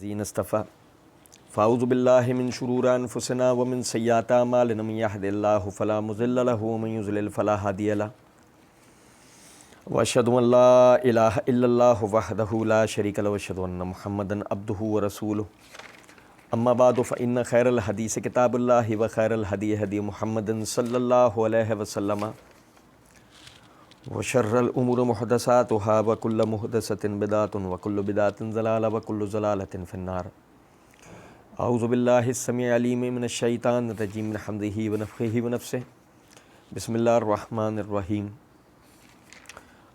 زین اصطفیٰ فاعوذ باللہ من شرور انفسنا ومن سیئات اعمالنا من یہد اللہ فلا مضل لہ ومن یضلل فلا ہادی لہ واشہد ان لا الہ الا اللہ وحدہ لا شریک لہ واشہد ان محمدا عبدہ ورسولہ اما بعد فإن خیر الحدیث کتاب اللہ وخیر الہدی ہدی محمد صلی اللہ علیہ وسلم وشر الامور محدثاتها وکل محدثۃ بدعۃ وکل بدعۃ ضلالہ وکل ضلالۃ فی النار۔ اعوذ باللہ السمیع العلیم من الشیطان الرجیم من حمدہ ونفخہ ونفثہ۔ بسم اللہ الرحمن الرحیم۔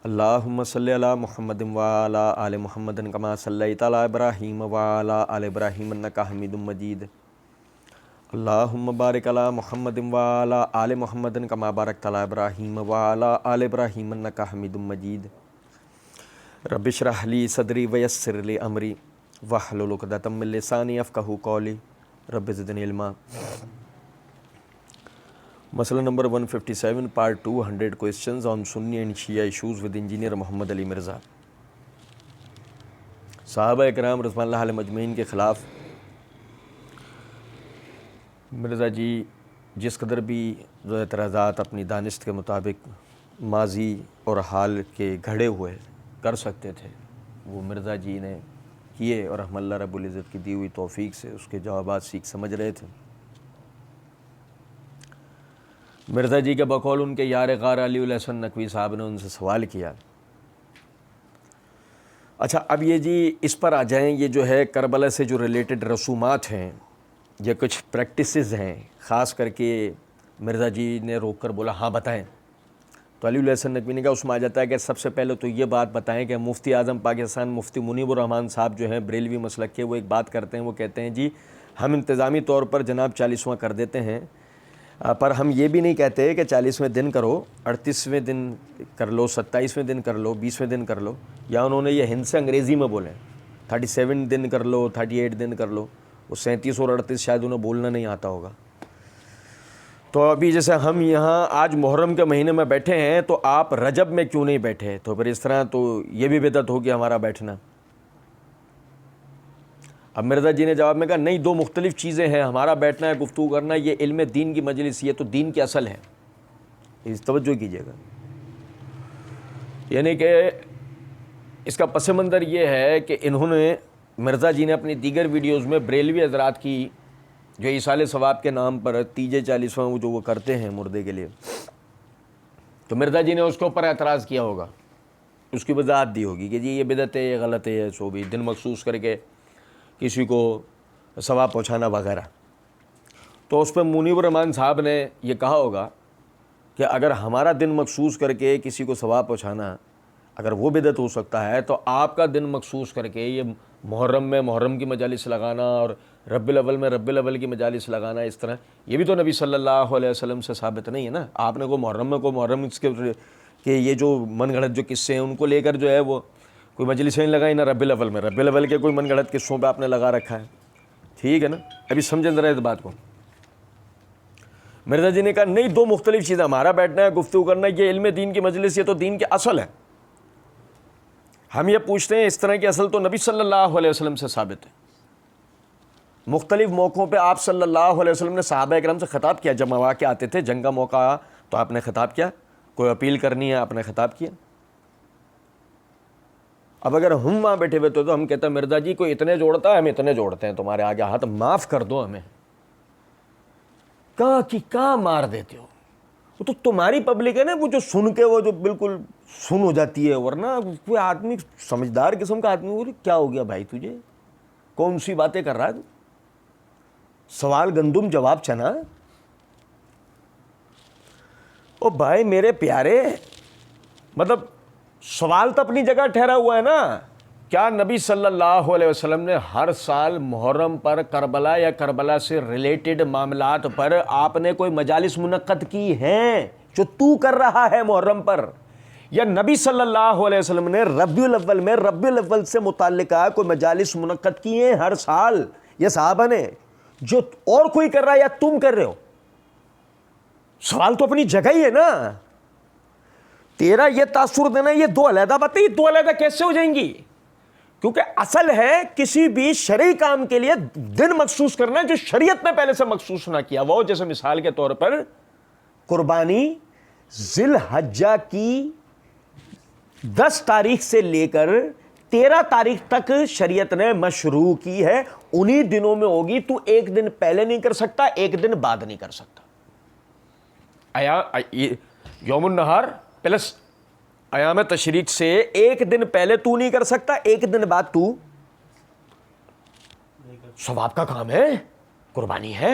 اللہم صلی علی محمد وعلی آل محمد کما صلیت علی ابراہیم وعلی آل ابراہیم انک حمید مجید۔ اللہم بارک علی محمد وعلی آل محمد کما بارکت علی ابراہیم وعلی آل ابراہیم انک حمید مجید۔ رب اشرح لی صدری ویسر لی امری واحلل عقدۃ من لسانی یفقہوا قولی رب زدنی علما۔ مسئلہ number 157 part 2 100 questions on Sunni and Shia issues with engineer Muhammad Ali Mirza. صحابہ اکرام رضوان اللہ علیہم اجمعین کے خلاف مرزا جی جس قدر بھی جو اعتراضات اپنی دانست کے مطابق ماضی اور حال کے گھڑے ہوئے کر سکتے تھے وہ مرزا جی نے کیے، اور ہم اللہ رب العزت کی دی ہوئی توفیق سے اس کے جوابات سیکھ سمجھ رہے تھے۔ مرزا جی کے بقول ان کے یار غار علی الحسن نقوی صاحب نے ان سے سوال کیا، اچھا اب یہ جی اس پر آ جائیں، یہ جو ہے کربلا سے جو ریلیٹڈ رسومات ہیں، یہ کچھ پریکٹسز ہیں، خاص کر کے مرزا جی نے روک کر بولا ہاں بتائیں، تو علی الحسن نقوی نے کہا اس میں آ جاتا ہے کہ سب سے پہلے تو یہ بات بتائیں کہ مفتی اعظم پاکستان مفتی منیب الرحمان صاحب جو ہیں بریلوی مسلک کے، وہ ایک بات کرتے ہیں، وہ کہتے ہیں جی ہم انتظامی طور پر جناب 40واں کر دیتے ہیں، پر ہم یہ بھی نہیں کہتے کہ 40ویں دن کرو، 38ویں دن کر لو، 27ویں دن کر لو، 20ویں دن کر لو، یا انہوں نے یہ ہند سے انگریزی میں بولیں 37 دن کر لو، 38 دن کر لو، وہ 37 اور 38 شاید انہیں بولنا نہیں آتا ہوگا۔ تو ابھی جیسے ہم یہاں آج محرم کے مہینے میں بیٹھے ہیں تو آپ رجب میں کیوں نہیں بیٹھے؟ تو پھر اس طرح تو یہ بھی بدعت ہوگی ہمارا بیٹھنا۔ اب مرزا جی نے جواب میں کہا نہیں، دو مختلف چیزیں ہیں، ہمارا بیٹھنا ہے، گفتگو کرنا، یہ علم دین کی مجلس، یہ تو دین کی اصل ہے، اس توجہ کیجیے گا۔ یعنی کہ اس کا پس منظر یہ ہے کہ انہوں نے مرزا جی نے اپنی دیگر ویڈیوز میں بریلوی حضرات کی جو ایصال ثواب کے نام پر تیجے 40واں جو وہ کرتے ہیں مردے کے لیے، تو مرزا جی نے اس کے اوپر اعتراض کیا ہوگا، اس کی وضاحت دی ہوگی کہ جی یہ بدعت ہے، یہ غلط ہے، سو بھی دن مخصوص کر کے کسی کو ثواب پہنچانا وغیرہ۔ تو اس پہ منیب الرحمان صاحب نے یہ کہا ہوگا کہ اگر ہمارا دن مخصوص کر کے کسی کو ثواب پہنچانا اگر وہ بدعت ہو سکتا ہے، تو آپ کا دن مخصوص کر کے یہ محرم میں محرم کی مجالس لگانا اور ربیع الاول میں ربیع الاول کی مجالس لگانا، اس طرح یہ بھی تو نبی صلی اللہ علیہ وسلم سے ثابت نہیں ہے نا۔ آپ نے کو محرم میں کو محرم اس کے کہ یہ جو من گھڑت جو قصے ہیں ان کو لے کر جو ہے وہ کوئی مجلسیں نہیں لگائی، نہ ربیع الاول میں، ربیع الاول کے کوئی من گھڑت قصوں پہ آپ نے لگا رکھا ہے، ٹھیک ہے نا۔ ابھی سمجھیں ذرا اس بات کو۔ مرزا جی نے کہا نہیں، دو مختلف چیزیں، ہمارا بیٹھنا ہے، گفتگو کرنا ہے، یہ علم دین کی مجلس، یہ تو دین کی اصل ہے۔ ہم یہ پوچھتے ہیں اس طرح کی اصل تو نبی صلی اللہ علیہ وسلم سے ثابت ہے۔ مختلف موقعوں پہ آپ صلی اللہ علیہ وسلم نے صحابہ اکرام سے خطاب کیا، جب مواقع آتے تھے، جنگ کا موقع آیا تو آپ نے خطاب کیا، کوئی اپیل کرنی ہے آپ نے خطاب کیا۔ اب اگر ہم وہاں بیٹھے ہوئے تو ہم کہتے ہیں مرزا جی کوئی اتنے جوڑتا ہے، ہم اتنے جوڑتے ہیں تمہارے آگے ہاتھ، معاف کر دو ہمیں۔ کہاں کی کہاں مار دیتے ہو؟ وہ تو تمہاری پبلک ہے نا، وہ جو سن کے وہ جو بالکل سن ہو جاتی ہے، ورنہ کوئی آدمی سمجھدار قسم کا آدمی بولے کیا ہو گیا بھائی تجھے، کون سی باتیں کر رہا ہے تو؟ سوال گندم جواب چنا۔ او بھائی میرے پیارے، مطلب سوال تو اپنی جگہ ٹھہرا ہوا ہے نا۔ کیا نبی صلی اللہ علیہ وسلم نے ہر سال محرم پر کربلا یا کربلا سے ریلیٹڈ معاملات پر آپ نے کوئی مجالس منعقد کی ہیں جو تو کر رہا ہے محرم پر؟ یا نبی صلی اللہ علیہ وسلم نے ربیع الاول میں ربیع الاول سے متعلقہ کوئی مجالس منعقد کی ہیں ہر سال یا صحابہ نے، جو اور کوئی کر رہا ہے یا تم کر رہے ہو؟ سوال تو اپنی جگہ ہی ہے نا۔ تیرا یہ تاثر دینا، یہ دو علیحدہ باتیں، یہ دو علیحدہ کیسے ہو جائیں گی؟ کیونکہ اصل ہے کسی بھی شرعی کام کے لیے دن مخصوص کرنا جو شریعت نے پہلے سے مخصوص نہ کیا وہ. جیسے مثال کے طور پر قربانی ذی الحجہ کی 10 تاریخ سے لے کر 13 تاریخ تک شریعت نے مشروع کی ہے, انہی دنوں میں ہوگی. تو ایک دن پہلے نہیں کر سکتا, ایک دن بعد نہیں کر سکتا. یوم النہار پلس ایام تشریق سے ایک دن پہلے تو نہیں کر سکتا, ایک دن بعد تو. ثواب کا کام ہے, قربانی ہے,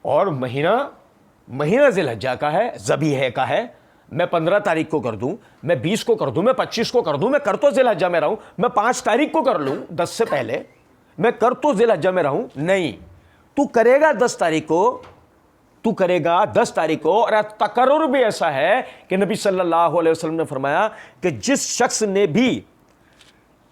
اور مہینہ ذی الحجہ کا ہے, ذبیحہ کا ہے. میں 15 تاریخ کو کر دوں, میں 20 کو کر دوں, میں 25 کو کر دوں, میں کر تو ذی الحجہ میں رہوں. میں 5 تاریخ کو کر لوں 10 سے پہلے, میں کر تو ذی الحجہ میں رہوں. نہیں, تو کرے گا 10 تاریخ کو, تو کرے گا 10 تاریخ کو. اور تقرر بھی ایسا ہے کہ نبی صلی اللہ علیہ وسلم نے فرمایا کہ جس شخص نے بھی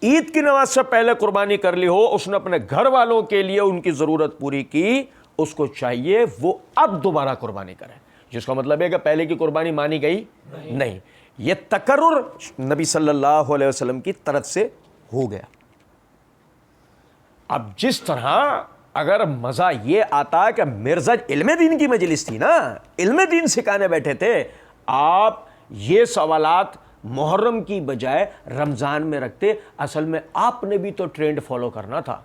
عید کی نماز سے پہلے قربانی کر لی ہو, اس نے اپنے گھر والوں کے لیے ان کی ضرورت پوری کی, اس کو چاہیے وہ اب دوبارہ قربانی کرے. جس کا مطلب ہے کہ پہلے کی قربانی مانی گئی نہیں. یہ تقرر نبی صلی اللہ علیہ وسلم کی طرف سے ہو گیا. اب جس طرح اگر مزہ یہ آتا کہ مرزا علم دین کی مجلس تھی نا, علم دین سکھانے بیٹھے تھے, آپ یہ سوالات محرم کی بجائے رمضان میں رکھتے. اصل میں آپ نے بھی تو ٹرینڈ فالو کرنا تھا,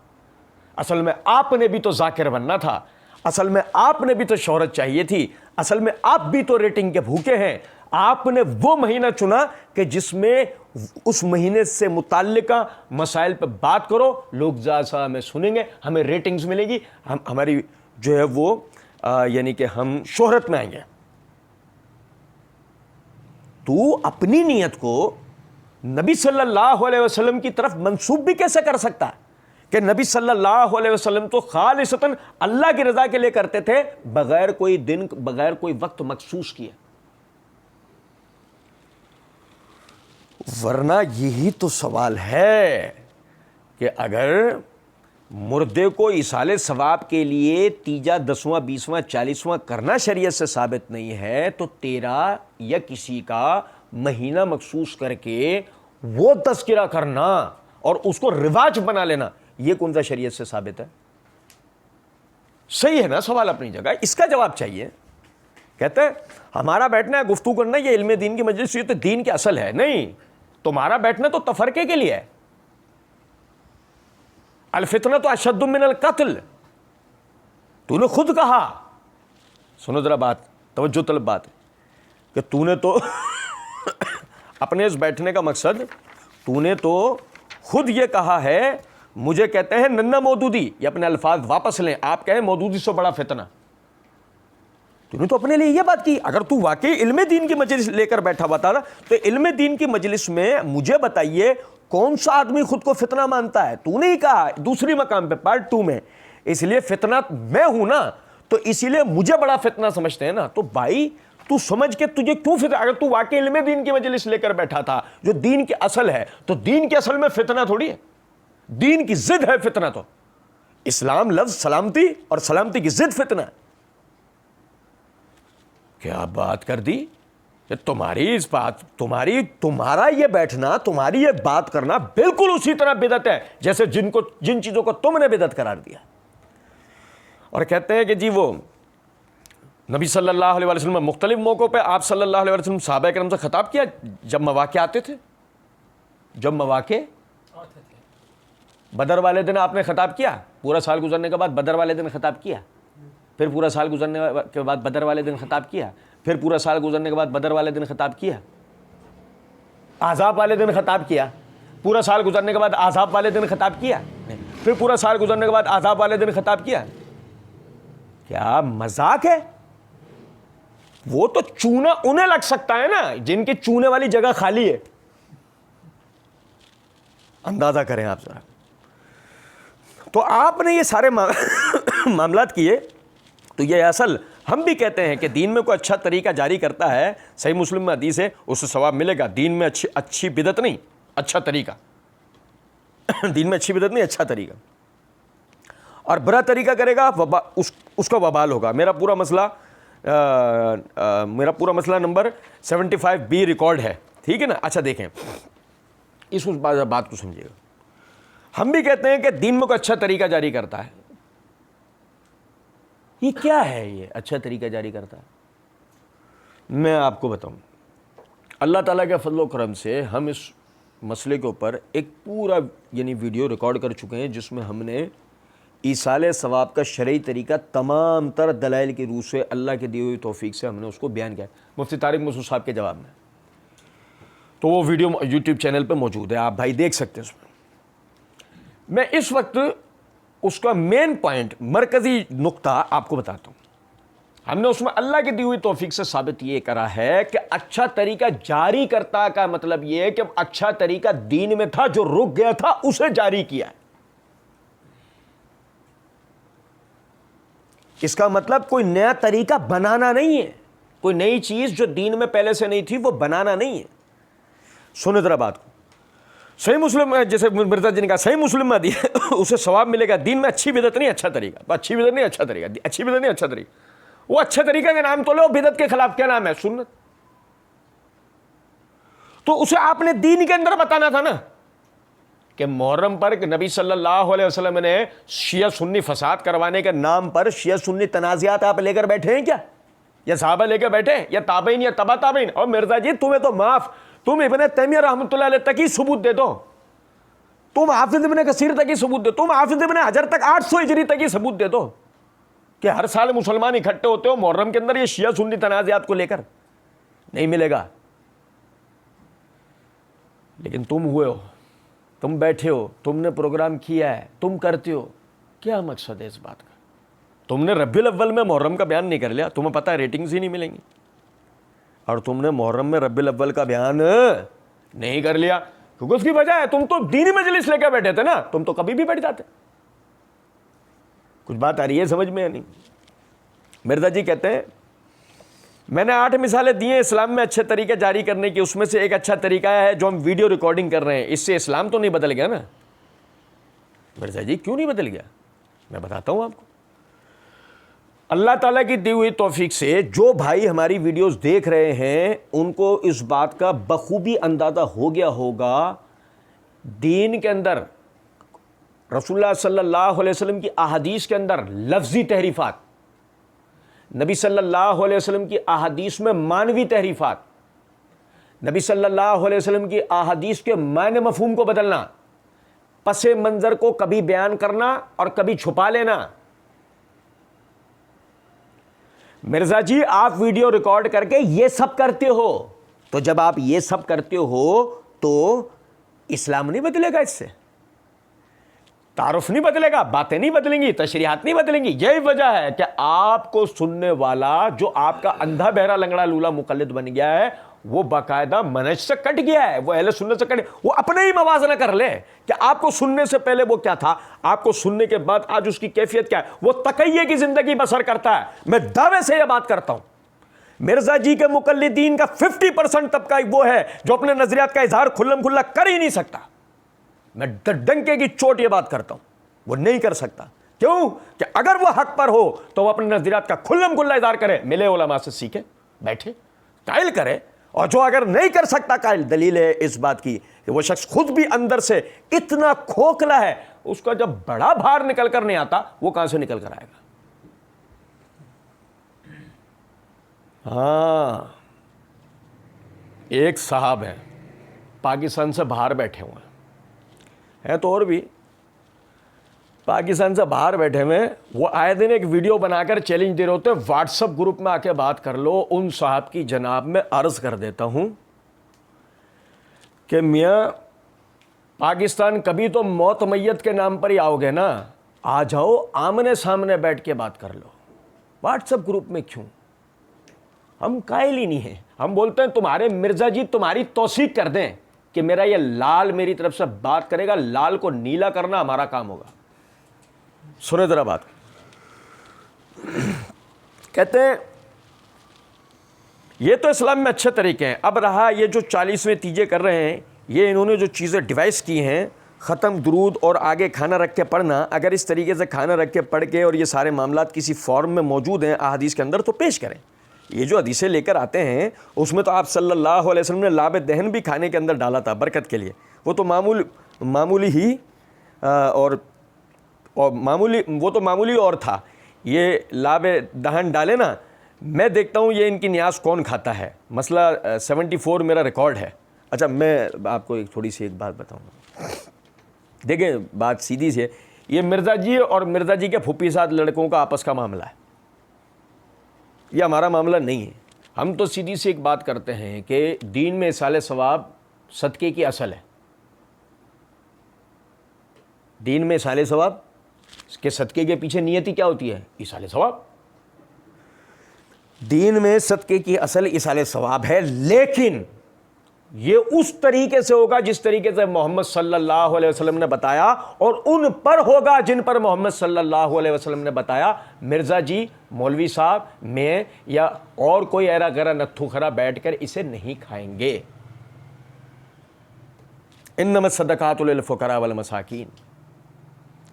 اصل میں آپ نے بھی تو ذاکر بننا تھا, اصل میں آپ نے بھی تو شہرت چاہیے تھی, اصل میں آپ بھی تو ریٹنگ کے بھوکے ہیں. آپ نے وہ مہینہ چنا کہ جس میں اس مہینے سے متعلقہ مسائل پہ بات کرو, لوگ زیادہ ہمیں سنیں گے, ہمیں ریٹنگز ملے گی, ہماری جو ہے وہ یعنی کہ ہم شہرت میں آئیں گے. تو اپنی نیت کو نبی صلی اللہ علیہ وسلم کی طرف منسوب بھی کیسے کر سکتا ہے کہ نبی صلی اللہ علیہ وسلم تو خالصتاً اللہ کی رضا کے لیے کرتے تھے, بغیر کوئی دن, بغیر کوئی وقت مخصوص کیے. ورنہ یہی تو سوال ہے کہ اگر مردے کو ایصال ثواب کے لیے تیجا 10واں 20واں 40واں کرنا شریعت سے ثابت نہیں ہے, تو تیرا یا کسی کا مہینہ مخصوص کر کے وہ تذکرہ کرنا اور اس کو رواج بنا لینا, یہ کون سا شریعت سے ثابت ہے؟ صحیح ہے نا سوال اپنی جگہ, اس کا جواب چاہیے. کہتے ہیں ہمارا بیٹھنا ہے, گفتگو کرنا, یہ علم دین کی مجلس, یہ تو دین کی اصل ہے. نہیں, تمہارا بیٹھنا تو تفرقے کے لیے ہے. الفتنہ تو اشد من القتل, تو نے خود کہا. سنو ذرا بات, توجہ طلب بات, کہ تو نے تو اپنے اس بیٹھنے کا مقصد, تو نے تو خود یہ کہا ہے, مجھے کہتے ہیں ننا مودودی, یہ اپنے الفاظ واپس لیں, آپ کہیں مودودی سے بڑا فتنہ. تو نے تو اپنے لیے یہ بات کی. اگر تو واقعی علم دین کی مجلس لے کر بیٹھا ہوا تھا تو علم دین کی مجلس میں مجھے بتائیے کون سا آدمی خود کو فتنہ مانتا ہے؟ تو نہیں کہا, دوسری مقام پہ پارٹ 2 میں, اس لیے فتنہ میں ہوں نا, تو اسی لیے مجھے بڑا فتنہ سمجھتے ہیں نا. تو بھائی تو سمجھ کے تجھے کیوں فتنہ, اگر تو واقعی علم دین کی مجلس لے کر بیٹھا تھا جو دین کی اصل ہے, تو دین کی اصل میں فتنہ تھوڑی ہے, دین کی ضد ہے فتنہ. تو اسلام لفظ سلامتی, اور سلامتی کی ضد فتنہ. کیا بات کر دی کہ تمہاری اس بات, تمہارا یہ بیٹھنا, تمہاری یہ بات کرنا بالکل اسی طرح بدعت ہے جیسے جن چیزوں کو تم نے بدعت قرار دیا. اور کہتے ہیں کہ جی وہ نبی صلی اللہ علیہ وسلم مختلف موقعوں پہ آپ صلی اللہ علیہ وسلم صحابہ کرام سے خطاب کیا جب مواقع آتے تھے, جب مواقع بدر والے دن آپ نے خطاب کیا, پورا سال گزرنے کے بعد بدر والے دن خطاب کیا, پھر پورا سال گزرنے کے بعد بدر والے دن خطاب کیا, پھر پورا سال گزرنے کے بعد بدر والے دن خطاب کیا, احزاب والے دن خطاب کیا, پورا سال گزرنے کے بعد احزاب والے دن خطاب کیا, پھر پورا سال گزرنے کے بعد احزاب والے دن خطاب کیا. کیا مذاق ہے؟ وہ تو چونا انہیں لگ سکتا ہے نا جن کی چونے والی جگہ خالی ہے. اندازہ کریں آپ ذرا. تو آپ نے یہ سارے معاملات کیے, تو یہ اصل ہم بھی کہتے ہیں کہ دین میں کوئی اچھا طریقہ جاری کرتا ہے, صحیح مسلم میں حدیث ہے, اس سے ثواب ملے گا. دین میں اچھی بدعت نہیں, اچھا طریقہ. دین میں اچھی بدعت نہیں, اچھا طریقہ. اور برا طریقہ کرے گا اس کا وبال ہوگا. میرا پورا مسئلہ نمبر 75B ریکارڈ ہے, ٹھیک ہے نا. اچھا دیکھیں اس بات کو سمجھیے گا. ہم بھی کہتے ہیں کہ دین میں کوئی اچھا طریقہ جاری کرتا ہے. یہ کیا ہے یہ اچھا طریقہ جاری کرتا ہے؟ میں آپ کو بتاؤں. اللہ تعالیٰ کے فضل و کرم سے ہم اس مسئلے کے اوپر ایک پورا یعنی ویڈیو ریکارڈ کر چکے ہیں جس میں ہم نے ایصال ثواب کا شرعی طریقہ تمام تر دلائل کی روح سے اللہ کے دی ہوئی توفیق سے ہم نے اس کو بیان کیا ہے مفتی طارق مسعود صاحب کے جواب میں. تو وہ ویڈیو یوٹیوب چینل پہ موجود ہے, آپ بھائی دیکھ سکتے ہیں. اس میں اس وقت اس کا مین پوائنٹ, مرکزی نقطہ آپ کو بتاتا ہوں. ہم نے اس میں اللہ کی دی ہوئی توفیق سے ثابت یہ کرا ہے کہ اچھا طریقہ جاری کرتا کا مطلب یہ ہے کہ اچھا طریقہ دین میں تھا, جو رک گیا تھا اسے جاری کیا ہے. اس کا مطلب کوئی نیا طریقہ بنانا نہیں ہے, کوئی نئی چیز جو دین میں پہلے سے نہیں تھی وہ بنانا نہیں ہے. سنیں ذرا بات کو. صحیح مسلم, جیسے مرزا جی نے کہا صحیح مسلم میں دیا اسے ثواب ملے گا. دین میں اچھی بدعت نہیں اچھا طریقہ, اچھی بدعت نہیں اچھا طریقہ, اچھی بدعت نہیں اچھا طریقہ. وہ اچھے طریقے کا نام تو لو, بدعت کے خلاف کیا نام ہے؟ سنت. تو اسے آپ نے دین کے اندر بتانا تھا نا کہ محرم پر نبی صلی اللہ علیہ وسلم نے شیعہ سنی فساد کروانے کے نام پر شیعہ سنی تنازعات آپ لے کر بیٹھے ہیں کیا؟ یا صحابہ لے کر بیٹھے یا تابعین یا تبع تابعین؟ اور مرزا جی تمہیں تو معاف, تم ابن تیمیہ رحمۃ اللہ علیہ تک ہی ثبوت دے دو, تم حافظ ابن کثیر تک ہی ثبوت دے, تم حافظ ابن حجر تک 800 ہجری تک ہی ثبوت دے دو کہ ہر سال مسلمان اکٹھے ہوتے ہو محرم کے اندر یہ شیعہ سنی تنازعات کو لے کر. نہیں ملے گا. لیکن تم ہوئے ہو, تم بیٹھے ہو, تم نے پروگرام کیا ہے, تم کرتے ہو. کیا مقصد ہے اس بات کا؟ تم نے ربیع الاول میں محرم کا بیان نہیں کر لیا, تمہیں پتہ ہے ریٹنگز ہی نہیں ملیں گی. اور تم نے محرم میں ربیع الاول کا بیان نہیں کر لیا کیونکہ اس کی وجہ ہے تم تو دینی مجلس لے کے بیٹھے تھے نا, تم تو کبھی بھی بیٹھ جاتے. کچھ بات آ رہی ہے سمجھ میں یا نہیں؟ مرزا جی کہتے ہیں میں نے 8 مثالیں دی ہیں اسلام میں اچھے طریقے جاری کرنے کی, اس میں سے ایک اچھا طریقہ ہے جو ہم ویڈیو ریکارڈنگ کر رہے ہیں. اس سے اسلام تو نہیں بدل گیا نا؟ مرزا جی کیوں نہیں بدل گیا؟ میں بتاتا ہوں آپ کو. اللہ تعالیٰ کی دی ہوئی توفیق سے جو بھائی ہماری ویڈیوز دیکھ رہے ہیں ان کو اس بات کا بخوبی اندازہ ہو گیا ہوگا دین کے اندر رسول اللہ صلی اللہ علیہ وسلم کی احادیث کے اندر لفظی تحریفات, نبی صلی اللہ علیہ وسلم کی احادیث میں معنوی تحریفات, نبی صلی اللہ علیہ وسلم کی احادیث کے معنی مفہوم کو بدلنا, پس منظر کو کبھی بیان کرنا اور کبھی چھپا لینا. مرزا جی آپ ویڈیو ریکارڈ کر کے یہ سب کرتے ہو, تو جب آپ یہ سب کرتے ہو تو اسلام نہیں بدلے گا, اس سے تعارف نہیں بدلے گا, باتیں نہیں بدلیں گی, تشریحات نہیں بدلیں گی. یہی وجہ ہے کہ آپ کو سننے والا جو آپ کا اندھا بہرا لنگڑا لولا مقلد بن گیا ہے وہ باقاعدہ منہج سے کٹ گیا ہے, وہ اہل سنت سے کٹ, وہ اپنے ہی موازنہ کر لے کہ آپ کو سننے سے پہلے وہ کیا تھا, آپ کو سننے کے بعد آج اس کی کیفیت کیا ہے. وہ تقیہ کی زندگی بسر کرتا ہے. میں دعوے سے یہ بات کرتا ہوں مرزا جی کے مقلدین کا 50% طبقہ وہ ہے جو اپنے نظریات کا اظہار کھلم کھلا کر ہی نہیں سکتا. میں ڈنکے کی چوٹ یہ بات کرتا ہوں, وہ نہیں کر سکتا. کیوں کہ اگر وہ حق پر ہو تو وہ اپنے نظریات کا کھلم کھلا اظہار کرے, ملے علماء سے سیکھے, بیٹھے قائل کرے. اور جو اگر نہیں کر سکتا قائل, دلیل ہے اس بات کی کہ وہ شخص خود بھی اندر سے اتنا کھوکھلا ہے, اس کا جب بڑا بھار نکل کر نہیں آتا وہ کہاں سے نکل کر آئے گا. ہاں ایک صاحب ہیں پاکستان سے باہر بیٹھے ہوئے ہیں تو اور بھی پاکستان سے باہر بیٹھے ہوئے, وہ آئے دن ایک ویڈیو بنا کر چیلنج دے رہے ہوتے ہیں واٹس ایپ گروپ میں آ کے بات کر لو. ان صاحب کی جناب میں عرض کر دیتا ہوں کہ میاں پاکستان کبھی تو موت میت کے نام پر ہی آؤ گے نا, آ جاؤ آمنے سامنے بیٹھ کے بات کر لو. واٹس ایپ گروپ میں کیوں؟ ہم قائل ہی نہیں ہیں. ہم بولتے ہیں تمہارے مرزا جی تمہاری توثیق کر دیں کہ میرا یہ لال میری طرف سے بات کرے گا, لال کو نیلا کرنا ہمارا کام ہوگا. سنیں ذرا بات. کہتے ہیں یہ تو اسلام میں اچھے طریقے ہیں. اب رہا یہ جو 40ویں تیجے کر رہے ہیں, یہ انہوں نے جو چیزیں ڈیوائس کی ہیں, ختم درود اور آگے کھانا رکھ کے پڑھنا, اگر اس طریقے سے کھانا رکھ کے پڑھ کے اور یہ سارے معاملات کسی فارم میں موجود ہیں احادیث کے اندر تو پیش کریں. یہ جو حدیثیں لے کر آتے ہیں اس میں تو آپ صلی اللہ علیہ وسلم نے لاب دہن بھی کھانے کے اندر ڈالا تھا برکت کے لیے. وہ تو معمولی ہی اور معمولی وہ تو معمولی اور تھا، یہ لاب دہن ڈالے نا، میں دیکھتا ہوں یہ ان کی نیاز کون کھاتا ہے، مسئلہ 74 میرا ریکارڈ ہے۔ اچھا میں آپ کو ایک تھوڑی سی ایک بات بتاؤں گا، دیکھیں بات سیدھی سی ہے، یہ مرزا جی اور مرزا جی کے پھوپھی ساتھ لڑکوں کا آپس کا معاملہ ہے، یہ ہمارا معاملہ نہیں ہے۔ ہم تو سیدھی سی ایک بات کرتے ہیں کہ دین میں ایصال ثواب صدقے کی اصل ہے، دین میں ایصال ثواب کے صدقے کے پیچھے نیتی کیا ہوتی ہے؟ ایصال ثواب۔ دین میں صدقے کی اصل ایصال ثواب ہے، لیکن یہ اس طریقے سے ہوگا جس طریقے سے محمد صلی اللہ علیہ وسلم نے بتایا، اور ان پر ہوگا جن پر محمد صلی اللہ علیہ وسلم نے بتایا۔ مرزا جی، مولوی صاحب، میں یا اور کوئی ایرا گرا نتھو خرا بیٹھ کر اسے نہیں کھائیں گے۔ انما الصدقات للفقراء والمساکین،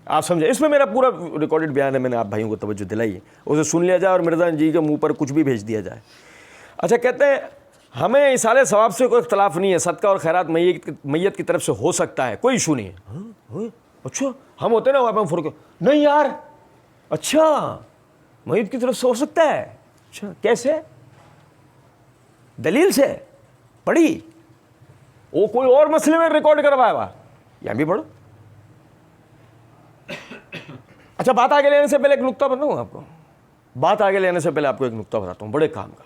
آپ سمجھے؟ اس میں میرا پورا ریکارڈڈ بیان ہے، میں نے آپ بھائیوں کو توجہ دلائی ہے، اسے سن لیا جائے اور مرزا جی کے منہ پر کچھ بھی بھیج دیا جائے۔ اچھا کہتے ہیں ہمیں ایصال ثواب سے کوئی اختلاف نہیں ہے، صدقہ اور خیرات میت کی طرف سے ہو سکتا ہے، کوئی ایشو نہیں ہے۔ اچھا ہم ہوتے ہیں نا وہاں فرق، نہیں یار، اچھا میت کی طرف سے ہو سکتا ہے، اچھا کیسے؟ دلیل سے پڑھی، وہ کوئی اور مسئلے میں ریکارڈ کروایا ہوا، یہاں بھی پڑھو۔ اچھا بات آگے لینے سے پہلے ایک نقطہ بتاؤں آپ کو، بات آگے لینے سے پہلے آپ کو ایک نقطہ بتاتا ہوں بڑے کام کا۔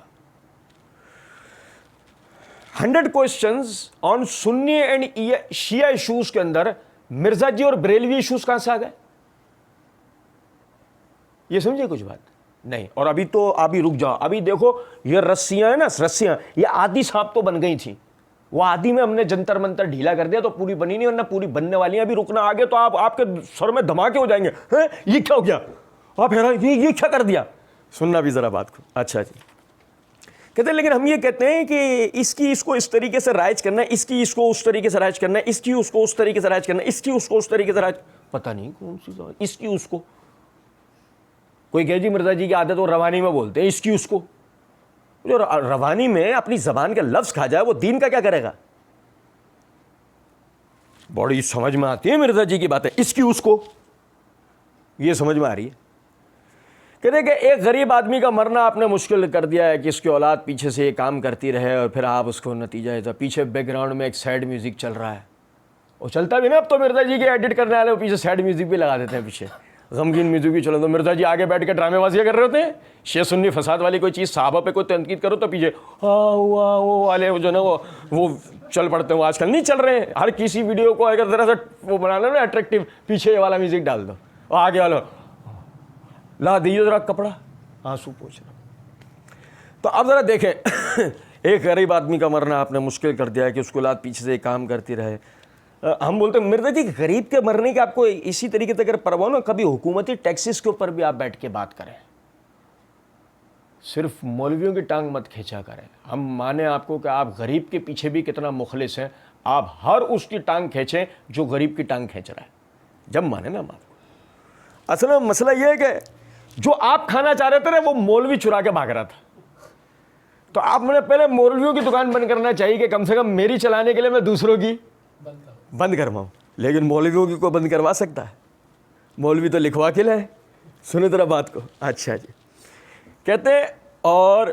100 questions on Sunni and Shia issues کے اندر مرزا جی اور بریلوی ایشوز کہاں سے آ گئے؟ یہ سمجھے کچھ بات نہیں؟ اور ابھی تو ابھی رک جاؤ، ابھی دیکھو یہ رسیاں ہیں نا، رسیاں یہ آدھی سانپ تو بن گئی تھیں، وہ آدھی میں ہم نے جنتر منتر ڈھیلا کر دیا تو پوری بنی نہیں، ورنہ پوری بننے والی ہیں۔ ابھی رکنا آگے تو آپ کے سر میں دھماکے ہو جائیں گے، یہ کیا ہو گیا، آپ حیران یہ کیا کر دیا۔ سننا بھی ذرا بات کو۔ اچھا جی، کہتے ہیں لیکن ہم یہ کہتے ہیں کہ اس کو اس طریقے سے رائج کرنا ہے، اس کو اس طریقے سے رائج کرنا ہے، اس کو اس طریقے سے رائج کرنا ہے، اس کو اس طریقے سے رائج، پتہ نہیں کون سی اس کو کوئی کہے جی مرزا جی کی عادت وہ روانی میں بولتے ہیں، اس کو جو روانی میں اپنی زبان کے لفظ کھا جائے وہ دین کا کیا کرے گا؟ بڑی سمجھ میں آتی ہے مرزا جی کی باتیں، اس کو یہ سمجھ میں آ رہی ہے۔ کہتے ہیں کہ ایک غریب آدمی کا مرنا آپ نے مشکل کر دیا ہے کہ اس کی اولاد پیچھے سے یہ کام کرتی رہے، اور پھر آپ اس کو نتیجہ ہے پیچھے بیک گراؤنڈ میں ایک سیڈ میوزک چل رہا ہے، وہ چلتا بھی نا، اب تو مرزا جی کے ایڈٹ کرنے والے وہ پیچھے سیڈ میوزک بھی لگا دیتے ہیں، پیچھے غمگین میوزک بھی چلو، تو مرزا جی آگے بیٹھ کے ڈرامے بازیاں کر رہے ہوتے ہیں، شیعہ سنی فساد والی کوئی چیز صحابہ پہ کوئی تنقید کرو تو پیچھے وہ والے جو نا وہ چل پڑتے ہیں، وہ آج کل نہیں چل رہے ہیں، ہر کسی ویڈیو کو اگر ذرا سا وہ بنا لو نا اٹریکٹیو، پیچھے یہ والا میوزک ڈال دو، اور آگے والا لا دیجیے ذرا کپڑا، آنسو پوچھ رہا۔ تو اب ذرا دیکھیں ایک غریب آدمی کا مرنا آپ نے مشکل کر دیا ہے کہ اس کو اولاد پیچھے سے کام کرتی رہے۔ ہم بولتے ہیں مرزا جی غریب کے مرنے کے آپ کو اسی طریقے سے اگر پرواہ نا، کبھی حکومتی ٹیکسز کے اوپر بھی آپ بیٹھ کے بات کریں، صرف مولویوں کی ٹانگ مت کھینچا کریں۔ ہم مانیں آپ کو کہ آپ غریب کے پیچھے بھی کتنا مخلص ہیں، آپ ہر اس کی ٹانگ کھینچیں جو غریب کی ٹانگ کھینچ رہا ہے، جب مانیں نا ہم آپ کو۔ اصل میں مسئلہ یہ ہے کہ جو آپ کھانا چاہ رہے تھے نا وہ مولوی چرا کے بھاگ رہا تھا، تو آپ نے پہلے مولویوں کی دکان بند کرنا چاہیے کہ کم سے کم میری چلانے کے لیے میں دوسروں کی بند کرواؤں، لیکن مولویوں کی کو بند کروا سکتا ہے؟ مولوی تو لکھوا کے لائے۔ سنو ذرا بات کو۔ اچھا جی، کہتے ہیں اور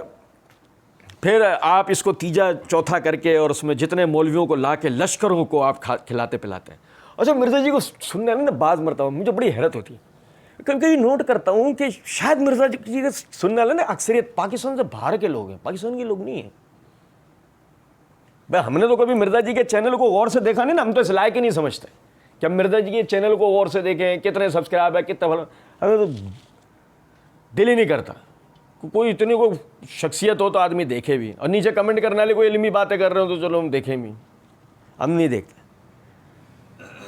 پھر آپ اس کو تیجا چوتھا کر کے اور اس میں جتنے مولویوں کو لا کے لشکروں کو آپ کھلاتے پلاتے ہیں۔ اچھا مرزا جی کو سننے نا بعض مرتبہ مجھے بڑی حیرت ہوتی ہے، کبھی کبھی نوٹ کرتا ہوں کہ شاید مرزا جی کے سننے والے نا اکثریت پاکستان سے باہر کے لوگ ہیں، پاکستان کے لوگ نہیں ہیں۔ بھائی ہم نے تو کبھی مرزا جی کے چینل کو غور سے دیکھا نہیں نا، ہم تو اس لائق ہی نہیں سمجھتے کہ ہم مرزا جی کے چینل کو غور سے دیکھیں، کتنے سبسکرائب ہے، کتنا بھلا، ہمیں تو دل ہی نہیں کرتا۔ کوئی اتنی کوئی شخصیت ہو تو آدمی دیکھے بھی، اور نیچے کمنٹ کرنے والے کوئی علمی باتیں کر رہے ہو تو چلو ہم دیکھیں بھی، ہم نہیں دیکھتے۔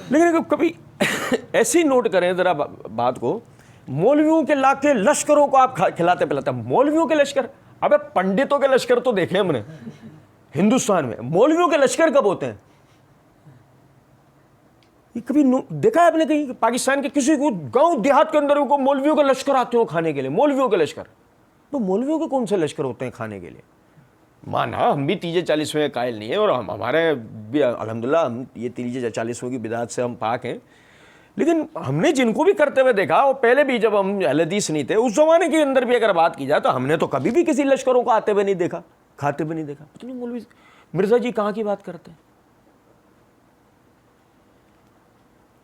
لیکن کبھی ایسے ہی نوٹ کریں ذرا بات کو، مولویوں کے لا کے لشکروں کو آپ کھلاتے پلاتے ہیں۔ مولویوں کے لشکر، ابے پنڈتوں کے لشکر تو دیکھے ہم نے ہندوستان میں، مولویوں کے لشکر کب ہوتے ہیں؟ یہ کبھی دیکھا ہے آپ نے کہیں پاکستان کے کسی کو گاؤں دیہات کے اندر کو مولویوں کے لشکر آتے ہو کھانے کے لیے؟ مولویوں کے لشکر، تو مولویوں کے کون سے لشکر ہوتے ہیں کھانے کے لیے؟ مانا ہم بھی تیجے 40ویں قائل نہیں ہیں، اور ہمارے بھی الحمدللہ ہم یہ تیجے 40ویں کی بدعت سے ہم پاک ہیں، لیکن ہم نے جن کو بھی کرتے ہوئے دیکھا، وہ پہلے بھی جب ہم اہل حدیث نہیں تھے اس زمانے کے اندر بھی اگر بات کی جائے تو ہم نے تو کبھی بھی کسی لشکروں کو آتے ہوئے نہیں دیکھا، کھاتے ہوئے نہیں دیکھا. پتہ نہیں مولوی مرزا جی کہاں کی بات کرتے ہیں.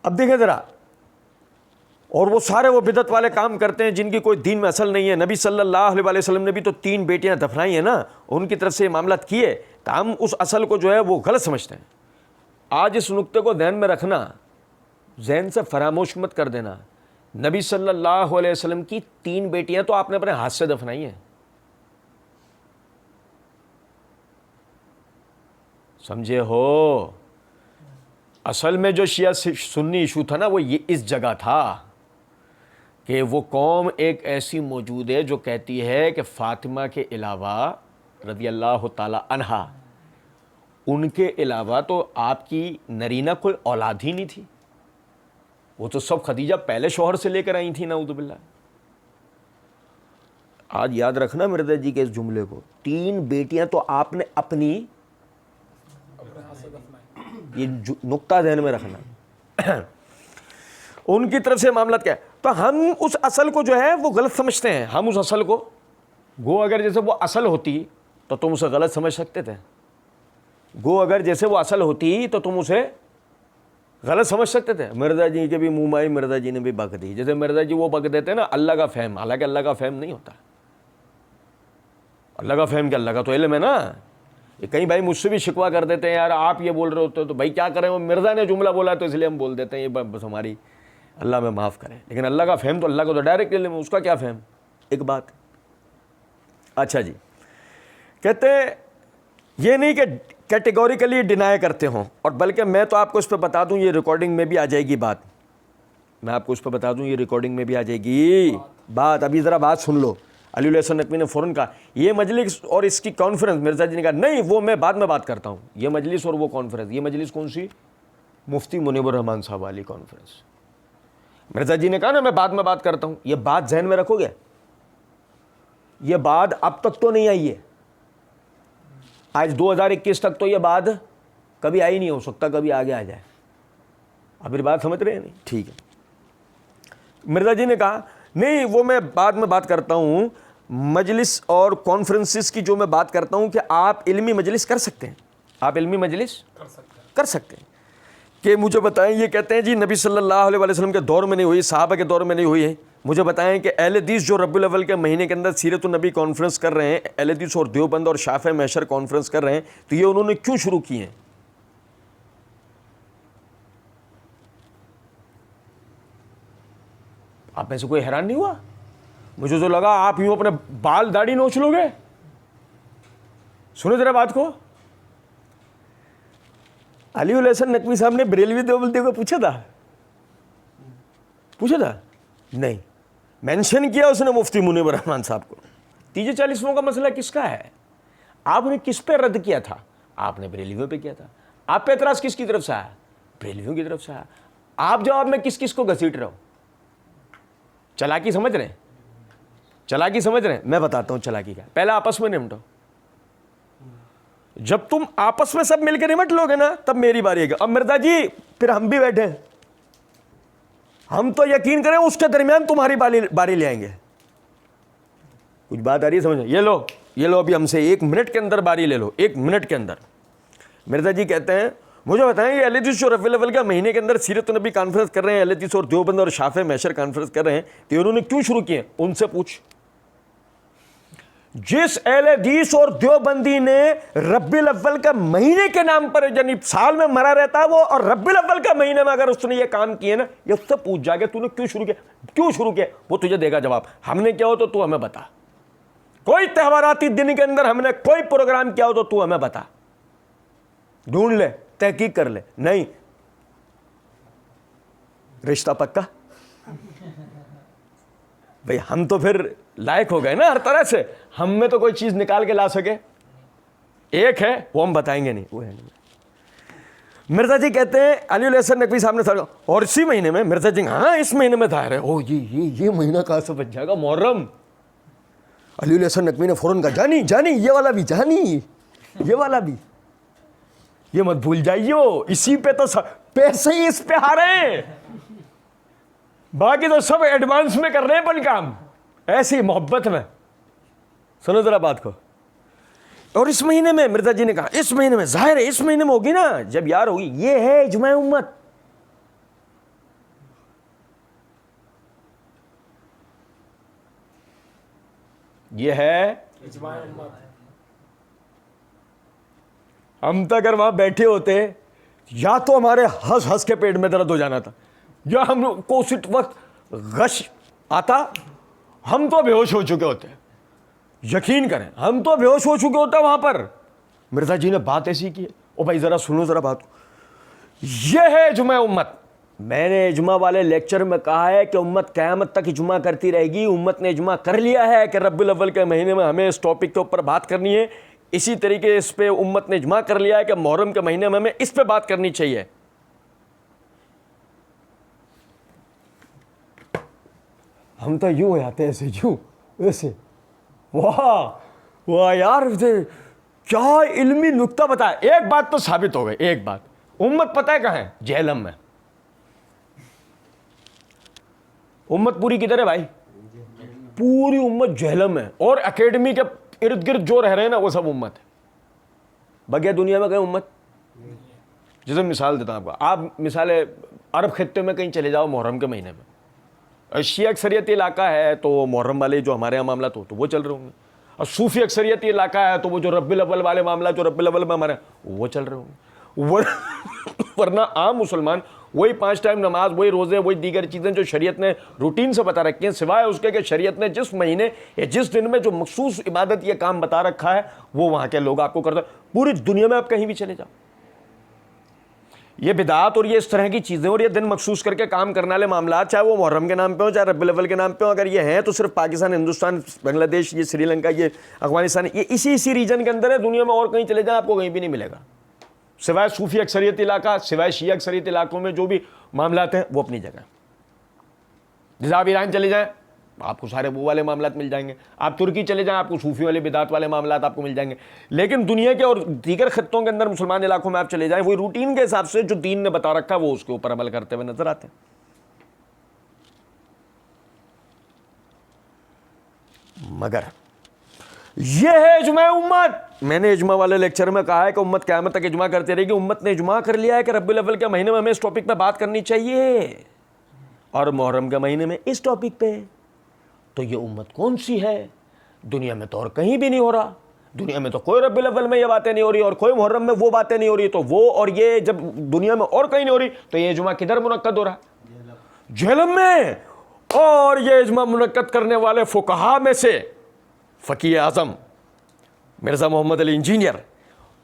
اب دیکھیں ذرا، اور وہ سارے وہ بدعت والے کام کرتے ہیں جن کی کوئی دین میں اصل نہیں ہے. نبی صلی اللہ علیہ وسلم نے بھی تو 3 بیٹیاں دفنائی ہیں نا، ان کی طرف سے معاملات کیے. تو ہم اس اصل کو جو ہے وہ غلط سمجھتے ہیں. آج اس نقطے کو ذہن میں رکھنا، ذہن سے فراموش مت کر دینا. نبی صلی اللہ علیہ وسلم کی 3 بیٹیاں تو آپ نے اپنے ہاتھ سے دفنائی ہیں. سمجھے ہو؟ اصل میں جو شیعہ سنی ایشو تھا نا، وہ یہ اس جگہ تھا کہ وہ قوم ایک ایسی موجود ہے جو کہتی ہے کہ فاطمہ کے علاوہ رضی اللہ تعالی عنہا، ان کے علاوہ تو آپ کی نرینہ کوئی اولاد ہی نہیں تھی. وہ تو سب خدیجہ پہلے شوہر سے لے کر آئی تھی، نعوذ باللہ. آج یاد رکھنا مرزا جی کے اس جملے کو، 3 بیٹیاں تو آپ نے اپنی، یہ نقطہ ذہن میں رکھنا. ان کی طرف سے معاملات کیا ہے. تو ہم اس اصل کو جو ہے وہ غلط سمجھتے ہیں. ہم اس اصل کو، گو اگر جیسے وہ اصل ہوتی تو تم اسے غلط سمجھ سکتے تھے. گو اگر جیسے وہ اصل ہوتی تو تم اسے غلط سمجھ سکتے تھے. مرزا جی کے بھی منہ مائی مرزا جی نے بھی بک دی. جیسے مرزا جی وہ بک دیتے ہیں نا اللہ کا فہم، حالانکہ اللہ کا فہم نہیں ہوتا. اللہ کا فہم کہ اللہ کا تو علم ہے نا. یہ کئی بھائی مجھ سے بھی شکوہ کر دیتے ہیں، یار آپ یہ بول رہے ہوتے تو بھائی کیا کریں، وہ مرزا نے جملہ بولا تو اس لیے ہم بول دیتے ہیں، یہ بس ہماری، اللہ میں معاف کرے. لیکن اللہ کا فہم تو اللہ کو تو ڈائریکٹ علم ہے، اس کا کیا فہم. ایک بات. اچھا جی، کہتے یہ نہیں کہ کیٹیگوریکلی ڈینائی کرتے ہوں، اور بلکہ میں تو آپ کو اس پہ بتا دوں، یہ ریکارڈنگ میں بھی آ جائے گی بات. میں آپ کو اس پہ بتا دوں، یہ ریکارڈنگ میں بھی آ جائے گی بات. ابھی ذرا بات سن لو. علی الحسن نقوی نے فوراً کہا یہ مجلس اور اس کی کانفرنس، مرزا جی نے کہا نہیں وہ میں بعد میں بات کرتا ہوں. یہ مجلس اور وہ کانفرنس، یہ مجلس کون سی؟ مفتی منیب الرحمان صاحب والی کانفرنس. مرزا جی نے کہا نا میں بعد میں بات کرتا ہوں. یہ بات ذہن میں رکھو گے، یہ بات اب تک تو نہیں آئی ہے. آج 2021 تک تو یہ بات کبھی آئی نہیں، ہو سکتا کبھی آگے آ جائے. اب یہ بات سمجھ رہے ہیں نہیں؟ ٹھیک ہے. مرزا جی نے کہا نہیں وہ میں بعد میں بات کرتا ہوں. مجلس اور کانفرنسز کی جو میں بات کرتا ہوں کہ آپ علمی مجلس کر سکتے ہیں، آپ علمی مجلس کر سکتے ہیں. کہ مجھے بتائیں، یہ کہتے ہیں جی نبی صلی اللہ علیہ وسلم کے دور میں نہیں ہوئی، صحابہ کے دور میں نہیں ہوئی ہے. مجھے بتائیں کہ اہل حدیث جو ربیع الاول کے مہینے کے اندر سیرت النبی کانفرنس کر رہے ہیں، اہل حدیث اور دیوبند اور شافعی محشر کانفرنس کر رہے ہیں، تو یہ انہوں نے کیوں شروع کی ہیں؟ آپ میں سے کوئی حیران نہیں ہوا؟ مجھے تو لگا آپ یوں اپنے بال داڑھی نوچ لو گے. سنو ذرا بات کو. علی الحسن نقوی صاحب نے بریلوی دیوبندی کو پوچھا تھا نہیں. مینشن کیا اس نے مفتی منیب الرحمان صاحب کو. 43واں کا مسئلہ کس کا ہے؟ آپ نے کس پہ رد کیا تھا؟ آپ نے بریلویوں پہ کیا تھا. آپ پہ اعتراض کس کی طرف سے آیا؟ بریلویوں کی طرف سے آیا. آپ جواب میں کس کس کو گھسیٹ رہے ہو؟ چلاکی سمجھ رہے ہیں؟ چلاکی سمجھ رہے ہیں؟ میں بتاتا ہوں چلاکی کیا. پہلا آپس میں نمٹو. جب تم آپس میں سب مل کے نمٹ لوگے نا تب میری باری ہے. اب مرزا جی پھر ہم بھی بیٹھے ہیں، ہم تو یقین کریں اس کے درمیان تمہاری باری لے آئیں گے. کچھ بات آ رہی ہے سمجھ؟ یہ لو ابھی ہم سے 1 منٹ کے اندر باری لے لو، 1 منٹ کے اندر. مرزا جی کہتے ہیں مجھے بتائیں یہ اہل حدیث جو ربیع الاول کے مہینے کے اندر سیرت النبی کانفرنس کر رہے ہیں، اہل حدیث اور دیوبند اور شافعی محشر کانفرنس کر رہے ہیں، تو انہوں نے کیوں شروع کیے؟ ان سے پوچھ. جس اہل حدیث اور دیوبندی نے ربیع الاول کے مہینے کے نام پر یعنی سال میں مرا رہتا ہے وہ، اور ربیع الاول کے مہینے میں اگر اس نے یہ کام کیے نا، یہ اس سے پوچھ جا کے تو نے کیوں شروع کیا. وہ تجھے دے گا جواب. ہم نے کیا ہو تو ہمیں بتا. کوئی تہواراتی دن کے اندر ہم نے کوئی پروگرام کیا ہو تو ہمیں بتا. ڈھونڈ لے، تحقیق کر لے. نہیں رشتہ پکا. بھئی ہم تو پھر لائق ہو گئے نا ہر طرح سے، ہم میں تو کوئی چیز نکال کے لا سکے. ایک ہے وہ ہم بتائیں گے نہیں، وہ ہے نہیں. مرزا جی کہتے ہیں علی الحسن نقوی صاحب نے اور اسی مہینے میں، مرزا جی ہاں اس مہینے میں ظاہر ہے. او یہ مہینہ کہاں سے بچ جائے گا؟ محرم. علی الحسن نقوی نے فوراً کہا جانی یہ والا بھی، یہ والا بھی، یہ مت بھول جائیے، اسی پہ تو پیسے ہی اس پہ ہارے ہیں. باقی تو سب ایڈوانس میں کر رہے ہیں اپن کام، ایسی محبت میں. سنو ذرا بات کو. اور اس مہینے میں مرزا جی نے کہا اس مہینے میں، ظاہر ہے اس مہینے میں ہوگی نا جب یار ہوگی. یہ ہے اجماع امت. یہ ہے اجماع امت. ہم تو اگر وہاں بیٹھے ہوتے یا تو ہمارے ہنس ہنس کے پیٹ میں درد ہو جانا تھا، یا ہم کو اسی وقت غش آتا، ہم تو بے ہوش ہو چکے ہوتے. یقین کریں ہم تو بے ہوش ہو چکے ہوتے وہاں پر. مرزا جی نے بات ایسی کی ہے. او بھائی ذرا سنو ذرا بات. یہ ہے اجماع امت. میں نے اجماع والے لیکچر میں کہا ہے کہ امت قیامت تک اجماع کرتی رہے گی. امت نے اجماع کر لیا ہے کہ ربیع الاول کے مہینے میں ہمیں اس ٹاپک کے اوپر بات کرنی ہے. اسی طریقے اس پہ امت نے اجماع کر لیا ہے کہ محرم کے مہینے میں ہمیں اس پہ بات کرنی چاہیے. ہم تو یوں ہو جاتے ایسے، یوں ایسے. واہ واہ یار کیا علمی نکتہ بتایا. ایک بات تو ثابت ہو گئی، ایک بات. امت پتہ ہے کہاں ہے؟ جہلم میں. امت پوری کدھر ہے بھائی؟ پوری امت جہلم ہے. اور اکیڈمی کے ارد گرد جو رہ رہے ہیں نا وہ سب امت ہے. بقیہ دنیا میں کہیں امت. جیسے مثال دیتا ہوں آپ کو. آپ مثال عرب خطے میں کہیں چلے جاؤ محرم کے مہینے میں، شیعہ اکثریتی علاقہ ہے تو محرم والے جو ہمارے یہاں معاملات ہو تو وہ چل رہے ہوں گے. اور صوفی اکثریتی علاقہ ہے تو وہ جو ربیع الاول والے معاملات جو ربیع الاول میں ہمارے وہ چل رہے ہوں گے. ورنہ عام مسلمان وہی 5 ٹائم نماز، وہی روزے، وہی دیگر چیزیں جو شریعت نے روٹین سے بتا رکھی ہیں، سوائے اس کے کہ شریعت نے جس مہینے یا جس دن میں جو مخصوص عبادت یہ کام بتا رکھا ہے وہ وہاں کے لوگ آپ کو کرتے ہیں. پوری دنیا میں آپ کہیں بھی چلے جاؤ یہ بدعات اور یہ اس طرح کی چیزیں اور یہ دن مخصوص کر کے کام کرنے والے معاملات، چاہے وہ محرم کے نام پہ ہوں چاہے ربیع الاول کے نام پہ ہوں، اگر یہ ہیں تو صرف پاکستان، ہندوستان، بنگلہ دیش، یہ سری لنکا، یہ افغانستان، یہ اسی ریجن کے اندر ہے. دنیا میں اور کہیں چلے جائیں آپ کو کہیں بھی نہیں ملے گا سوائے صوفی اکثریت علاقہ، سوائے شیعہ اکثریت علاقوں میں جو بھی معاملات ہیں وہ اپنی جگہ. جیسے آپ ایران چلے جائیں آپ کو سارے وہ والے معاملات مل جائیں گے. آپ ترکی چلے جائیں آپ کو صوفی والے بدعات والے معاملات آپ کو مل جائیں گے. لیکن دنیا کے اور دیگر خطوں کے اندر مسلمان علاقوں میں آپ چلے جائیں وہی روٹین کے حساب سے جو دین نے بتا رکھا وہ اس کے اوپر عمل کرتے ہوئے نظر آتے ہیں. مگر یہ ہے اجماع امت. میں نے اجماع والے لیکچر میں کہا ہے کہ امت قیامت تک اجماع کرتی رہے گی. امت نے اجماع کر لیا ہے کہ ربیع الاول کے مہینے میں ہمیں اس ٹاپک پہ بات کرنی چاہیے اور محرم کے مہینے میں اس ٹاپک پہ. تو یہ امت کون سی ہے؟ دنیا میں تو اور کہیں بھی نہیں ہو رہا. دنیا میں تو کوئی ربیع الاول میں یہ باتیں نہیں ہو رہی اور کوئی محرم میں وہ باتیں نہیں ہو رہی. تو وہ اور یہ جب دنیا میں اور کہیں نہیں ہو رہی تو یہ اجماع کدھر منعقد ہو رہا؟ جہلم میں. اور یہ اجماع منعقد کرنے والے فقہا میں سے فقیہ اعظم مرزا محمد علی انجینئر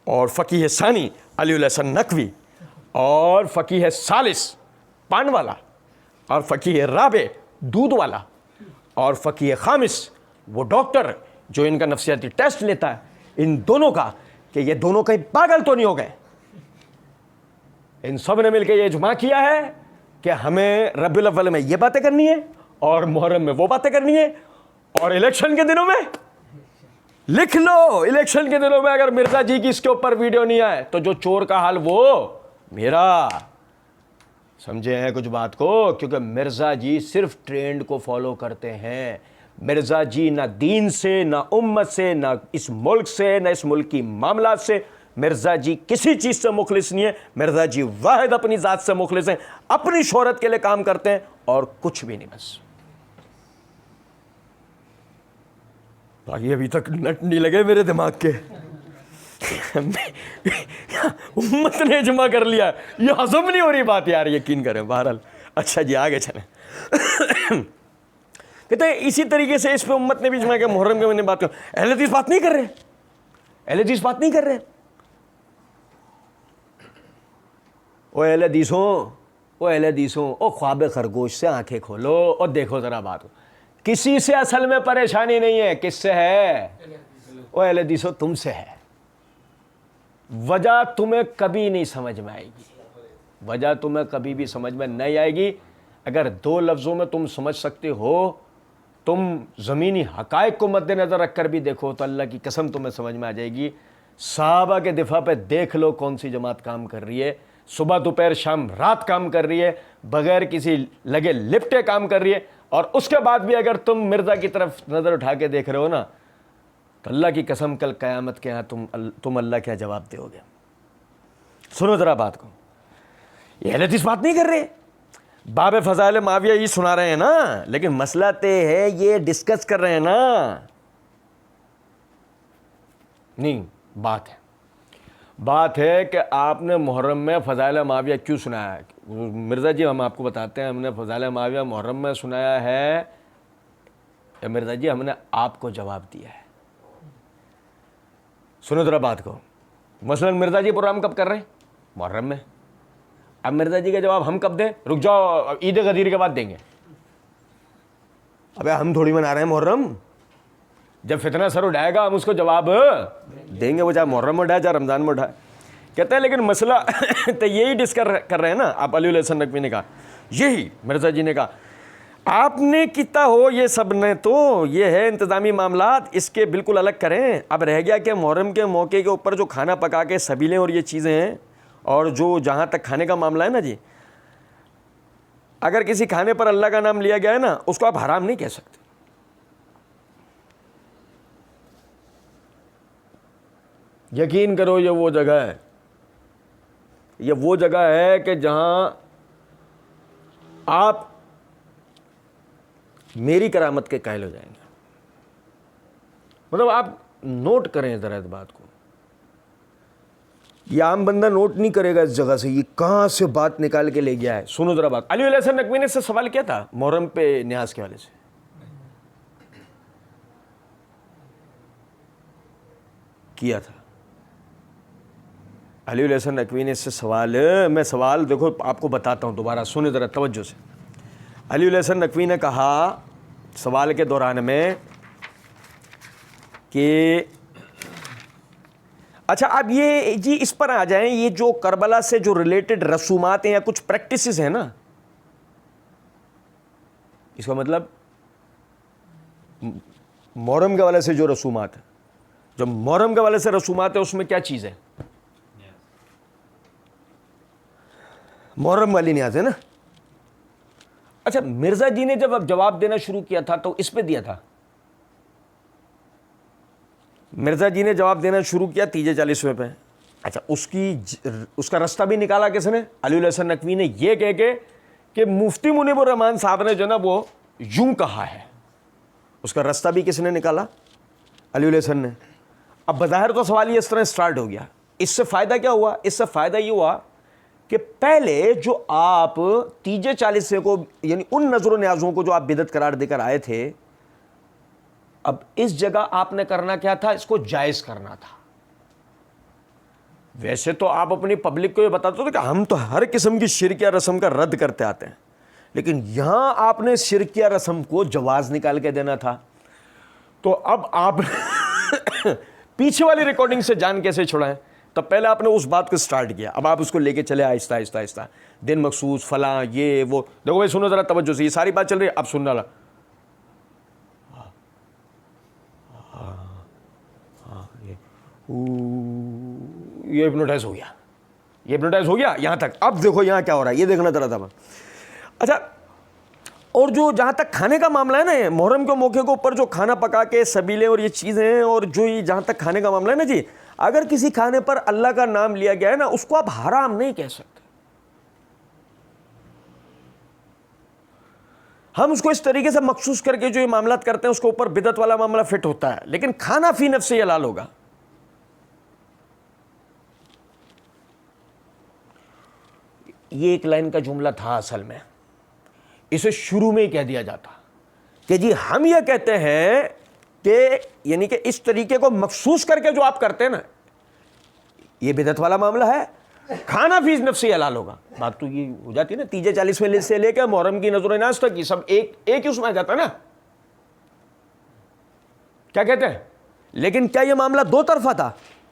اور فقیہ ثانی علی الحسن نقوی اور فقیہ ثالث پان والا اور فقیہ رابع دودھ والا اور فقیہ خامس وہ ڈاکٹر جو ان کا نفسیاتی ٹیسٹ لیتا ہے، ان دونوں کا کہ یہ دونوں کہیں پاگل تو نہیں ہو گئے. ان سب نے مل کے یہ اجماع کیا ہے کہ ہمیں ربیع الاول میں یہ باتیں کرنی ہے اور محرم میں وہ باتیں کرنی ہے. اور الیکشن کے دنوں میں لکھ لو، الیکشن کے دنوں میں اگر مرزا جی کی اس کے اوپر ویڈیو نہیں آئے تو جو چور کا حال وہ میرا. سمجھے ہیں کچھ بات کو؟ کیونکہ مرزا جی صرف ٹرینڈ کو فالو کرتے ہیں. مرزا جی نہ دین سے، نہ امت سے، نہ اس ملک سے، نہ اس ملک کی معاملات سے مرزا جی کسی چیز سے مخلص نہیں ہے. مرزا جی واحد اپنی ذات سے مخلص ہیں، اپنی شہرت کے لیے کام کرتے ہیں اور کچھ بھی نہیں. بس باقی ابھی تک نٹ نہیں لگے میرے دماغ کے. امت نے اجماع کر لیا، یہ ہضم نہیں ہو رہی بات یار، یقین کریں. بہرحال اچھا جی آگے چلیں. کہتے ہیں اسی طریقے سے اس پہ امت نے بھی اجماع کیا. محرم کے مہینے بات کر اہل حدیث بات نہیں کر رہے، اہل حدیث بات نہیں کر رہے. او اہل حدیثوں، او اہل حدیثوں، او خواب خرگوش سے آنکھیں کھولو اور دیکھو ذرا بات. کسی سے اصل میں پریشانی نہیں ہے. کس سے ہے؟ او اہل حدیثوں تم سے ہے. وجہ تمہیں کبھی نہیں سمجھ میں آئے گی، وجہ تمہیں کبھی بھی سمجھ میں نہیں آئے گی. اگر 2 لفظوں میں تم سمجھ سکتے ہو، تم زمینی حقائق کو مد نظر رکھ کر بھی دیکھو تو اللہ کی قسم تمہیں سمجھ میں آ جائے گی. صحابہ کے دفاع پہ دیکھ لو کون سی جماعت کام کر رہی ہے. صبح دوپہر شام رات کام کر رہی ہے. بغیر کسی لگے لپٹے کام کر رہی ہے, اور اس کے بعد بھی اگر تم مرزا کی طرف نظر اٹھا کے دیکھ رہے ہو نا, تو اللہ کی قسم کل قیامت کے یہاں تم اللہ کیا جواب دو گے. سنو ذرا بات کو, یہ اہل حدیث بات نہیں کر رہے, باب فضائل معاویہ یہ سنا رہے ہیں نا, لیکن مسئلہ طے ہے یہ ڈسکس کر رہے ہیں نا. نہیں, بات ہے کہ آپ نے محرم میں فضائل معاویہ کیوں سنایا ہے. مرزا جی ہم آپ کو بتاتے ہیں, ہم نے فضائل معاویہ محرم میں سنایا ہے, مرزا جی ہم نے آپ کو جواب دیا ہے. سنو ذرا بات کو, مثلا مرزا جی پروگرام کب کر رہے ہیں؟ محرم میں. اب مرزا جی کا جواب ہم کب دیں؟ رک جاؤ, عید غدیر کے بعد دیں گے. ابے ہم تھوڑی منا رہے ہیں محرم, جب فتنہ سر اٹھائے گا ہم اس کو جواب دیں گے, وہ چاہے محرم میں اٹھائے چاہے رمضان میں اٹھائے. کہتے ہیں لیکن مسئلہ تو یہی ڈسکس کر رہے ہیں نا. آپ علی الحسن نقوی نے کہا, یہی مرزا جی نے کہا آپ نے کیتا ہو یہ سب نے, تو یہ ہے انتظامی معاملات, اس کے بالکل الگ کریں. اب رہ گیا کہ محرم کے موقع کے اوپر جو کھانا پکا کے سبیلیں اور یہ چیزیں ہیں, اور جو جہاں تک کھانے کا معاملہ ہے نا جی, اگر کسی کھانے پر اللہ کا نام لیا گیا ہے نا, اس کو آپ حرام نہیں کہہ سکتے. یقین کرو یہ وہ جگہ ہے, یہ وہ جگہ ہے کہ جہاں آپ میری کرامت کے قائل ہو جائیں گے. مطلب آپ نوٹ کریں ذرا اس بات کو, یہ عام بندہ نوٹ نہیں کرے گا اس جگہ سے, یہ کہاں سے بات نکال کے لے گیا ہے. سنو ذرا بات. علی الحسن نقوی نے اس سے سوال کیا تھا محرم پہ نیاز کے والے سے, کیا تھا. علی الحسن نقوی نے اس سے سوال, میں سوال دیکھو آپ کو بتاتا ہوں دوبارہ, سنیں ذرا توجہ سے. علی الحسن نقوی نے کہا سوال کے دوران میں کہ اچھا اب یہ جی اس پر آ جائیں, یہ جو کربلا سے جو ریلیٹڈ رسومات ہیں یا کچھ پریکٹسز ہیں نا, اس کا مطلب محرم کے والے سے جو رسومات ہیں, جو محرم کے والے سے رسومات ہیں اس میں کیا چیز ہے؟ محرم والی نیاز ہے نا. اچھا مرزا جی نے جب اب جواب دینا شروع کیا تھا تو اس پہ دیا تھا. مرزا جی نے جواب دینا شروع کیا 43 پہ. اچھا اس کا رستہ بھی نکالا کس نے؟ علی الحسن نقوی نے, یہ کہہ کے کہ مفتی منیب الرحمان صاحب نے جو نا وہ یوں کہا ہے. اس کا رستہ بھی کس نے نکالا؟ علی الحسن نے. اب بظاہر تو سوال یہ اس طرح سٹارٹ ہو گیا. اس سے فائدہ کیا ہوا؟ اس سے فائدہ یہ ہوا کہ پہلے جو آپ تیجے 40 کو یعنی ان نظر و نیازوں کو جو آپ بدعت قرار دے کر آئے تھے, اب اس جگہ آپ نے کرنا کیا تھا؟ اس کو جائز کرنا تھا. ویسے تو آپ اپنی پبلک کو یہ بتاتے تھے کہ ہم تو ہر قسم کی شرکیہ رسم کا رد کرتے آتے ہیں, لیکن یہاں آپ نے شرکیہ رسم کو جواز نکال کے دینا تھا. تو اب آپ پیچھے والی ریکارڈنگ سے جان کیسے چھڑائیں؟ تب پہلے آپ نے اس بات کو سٹارٹ کیا, اب آپ اس کو لے کے چلے آہستہ آہستہ آہستہ, دن مخصوص فلاں یہ وہ. دیکھو بھائی سنو ذرا توجہ سے, یہ ساری بات چل رہی ہے, اب سننا لا. یہ ہپنوٹائز ہو گیا, یہ ہپنوٹائز ہو گیا یہاں تک. اب دیکھو یہاں کیا ہو رہا ہے, یہ دیکھنا ذرا تھا. اچھا اور جو جہاں تک کھانے کا معاملہ ہے نا, محرم کے موقع کے اوپر جو کھانا پکا کے سبیلیں اور یہ چیزیں ہیں, اور جو یہ جہاں تک کھانے کا معاملہ ہے نا جی, اگر کسی کھانے پر اللہ کا نام لیا گیا ہے نا, اس کو آپ حرام نہیں کہہ سکتے. ہم اس کو اس طریقے سے مخصوص کر کے جو یہ معاملات کرتے ہیں اس کے اوپر بدعت والا معاملہ فٹ ہوتا ہے, لیکن کھانا فی نفس سے حلال ہوگا. یہ ایک لائن کا جملہ تھا اصل میں, اسے شروع میں ہی کہہ دیا جاتا کہ جی ہم یہ کہتے ہیں کہ یعنی کہ اس طریقے کو مخصوص کر کے جو آپ کرتے ہیں نا, یہ بدعت والا معاملہ ہے, کھانا فی نفس سے حلال ہوگا. بات تو یہ ہو جاتی ہے نا, تیجے 40 میں سے لے کے محرم کی نظر و نیاز تک, یہ سب ایک ہی اس میں آ جاتا ہے نا. کیا کہتے ہیں؟ لیکن کیا یہ معاملہ دو طرفہ تھا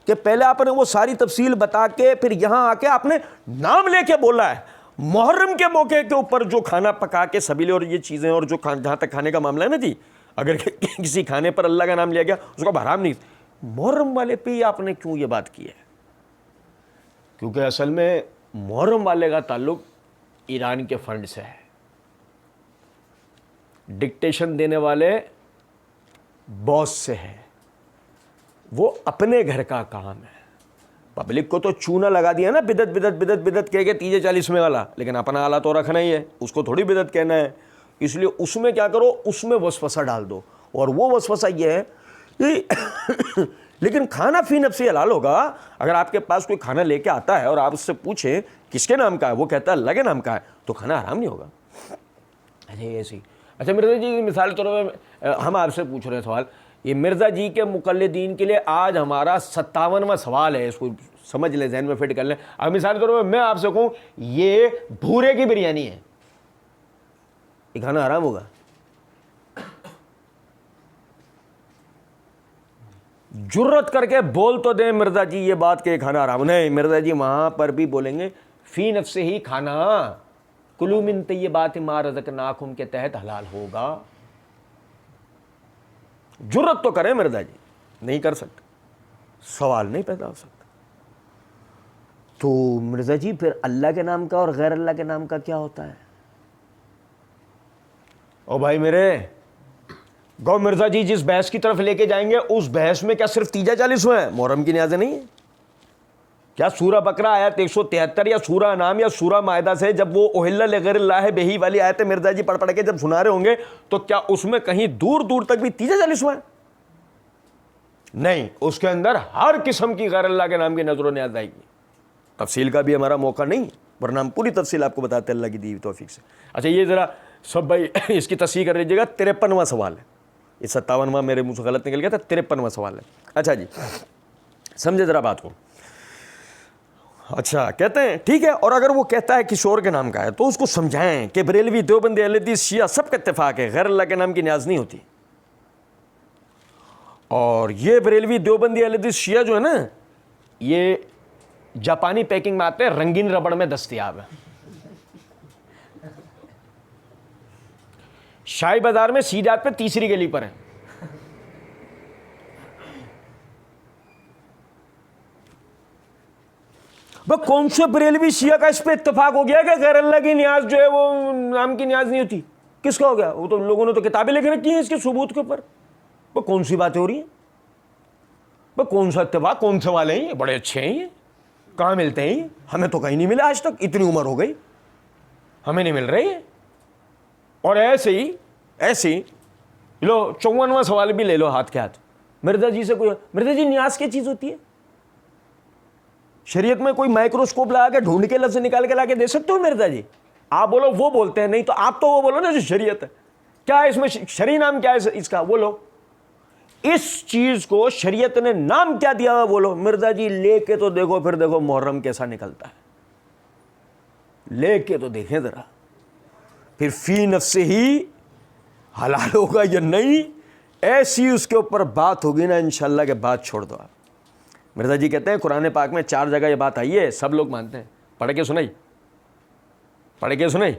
کہ پہلے آپ نے وہ ساری تفصیل بتا کے پھر یہاں آ کے آپ نے نام لے کے بولا ہے محرم کے موقع کے اوپر جو کھانا پکا کے سبیلے اور یہ چیزیں اور جو جہاں تک کھانے کا معاملہ ہے نا جی, اگر کسی کھانے پر اللہ کا نام لیا گیا اس کو حرام نہیں. محرم والے پہ آپ نے کیوں یہ بات کی ہے؟ کیونکہ اصل میں محرم والے کا تعلق ایران کے فنڈ سے ہے، ڈکٹیشن دینے والے باس سے ہے، وہ اپنے گھر کا کام ہے. پبلک کو تو چونا لگا دیا نا، بدت بدت بدت بدت کہہ کے 30-40 والا، لیکن اپنا آلہ تو رکھنا ہی ہے، اس کو تھوڑی بدت کہنا ہے. اس لیے اس میں کیا کرو، اس میں وسوسہ ڈال دو. اور وہ وسوسہ یہ ہے کہ لیکن کھانا فی نفسی حلال ہوگا. اگر آپ کے پاس کوئی کھانا لے کے آتا ہے اور آپ اس سے پوچھیں کس کے نام کا ہے، وہ کہتا ہے اللہ کے نام کا ہے، تو کھانا حرام نہیں ہوگا. اچھا ایسی. اچھا مرزا جی مثال کے طور پہ ہم آپ سے پوچھ رہے ہیں سوال، یہ مرزا جی کے مقلدین کے لیے آج ہمارا 57واں سوال ہے، اس کو سمجھ لیں، ذہن میں فٹ کر لیں. اب مثال کے طور پہ میں آپ سے کہوں یہ بھورے کی بریانی ہے، یہ کھانا حرام ہوگا؟ جرت کر کے بول تو دیں مرزا جی یہ بات کہ کھانا حرام نہیں. مرزا جی وہاں پر بھی بولیں گے فی نفس ہی کھانا کلوا من طیبات ما رزقناکم کے تحت حلال ہوگا. جرت تو کریں مرزا جی، نہیں کر سکتے، سوال نہیں پیدا ہو سکتا. تو مرزا جی پھر اللہ کے نام کا اور غیر اللہ کے نام کا کیا ہوتا ہے؟ او بھائی میرے گو مرزا جی جس بحث کی طرف لے کے جائیں گے اس بحث میں کیا صرف 30-40 ہیں؟ محرم کی نیازیں نہیں ہیں کیا؟ سورہ بقرہ آیت 173 یا سورہ انعام یا سورہ مائدہ سے جب وہ احل لغیر اللہ بہی والی آیت مرزا جی پڑھ کے جب سنا رہے ہوں گے تو کیا اس میں کہیں دور دور تک بھی 30-40 ہیں؟ نہیں، اس کے اندر ہر قسم کی غیر اللہ کے نام کی نظر و نیاز آئے گی. تفصیل کا بھی ہمارا موقع نہیں، ورنہ ہم پوری تفصیل آپ کو بتاتے اللہ کی دی ہوئی توفیق سے. اچھا یہ ذرا سب بھائی اس کی تصحیح کر لیجیے گا. 53واں سوال ہے، یہ 57واں میرے منہ سے غلط نکل گیا تھا، 53واں سوال ہے. اچھا جی سمجھے ذرا بات کو. اچھا کہتے ہیں ٹھیک ہے، اور اگر وہ کہتا ہے کسی اور کے نام کا ہے تو اس کو سمجھائیں کہ بریلوی دیوبندی اہل حدیث شیعہ سب کا اتفاق ہے غیر اللہ کے نام کی نیاز نہیں ہوتی. اور یہ بریلوی دیوبندی اہل حدیث شیعہ جو ہے نا، یہ جاپانی پیکنگ میں آتے ہیں، رنگین ربڑ میں دستیاب ہے. شاہی بازار میں سیدھات پہ تیسری گلی پر ہے. کون سے بریلوی شیعہ کا اس پہ اتفاق ہو گیا کہ غیر اللہ کی نیاز جو ہے وہ نام کی نیاز نہیں ہوتی؟ کس کا ہو گیا؟ وہ تو لوگوں نے تو کتابیں لکھ رکھی ہیں اس کے ثبوت کے اوپر. وہ کون سی باتیں ہو رہی ہیں؟ وہ کون سا اتفاق؟ کون سے والے ہیں؟ بڑے اچھے ہیں یہ، کہاں ملتے ہیں یہ؟ ہمیں تو کہیں نہیں ملے آج تک، اتنی عمر ہو گئی ہمیں نہیں مل رہی ہے. اور ایسے ہی لو 54واں سوال بھی لے لو ہاتھ کے ہاتھ. مرزا جی سے کوئی مرزا جی نیاز کیا چیز ہوتی ہے؟ شریعت میں کوئی مائکروسکوپ لگا کے ڈھونڈ کے لفظ نکال کے لا کے دے سکتے ہو مرزا جی؟ آپ بولو وہ بولتے ہیں، نہیں تو آپ تو وہ بولو نا جو شریعت ہے. کیا ہے اس میں شرعی نام کیا ہے اس کا؟ بولو اس چیز کو شریعت نے نام کیا دیا ہوا؟ بولو. مرزا جی لے کے تو دیکھو، پھر دیکھو محرم کیسا نکلتا ہے، لے کے تو دیکھیں ذرا، پھر فی نفس ہی حلال ہوگا یا نہیں، ایسی اس کے اوپر بات ہوگی نا انشاءاللہ کہ بات چھوڑ دو آپ. مرزا جی کہتے ہیں قرآن پاک میں 4 جگہ یہ بات آئی ہے، سب لوگ مانتے ہیں. پڑھ کے سنائی، پڑھ کے سنائی،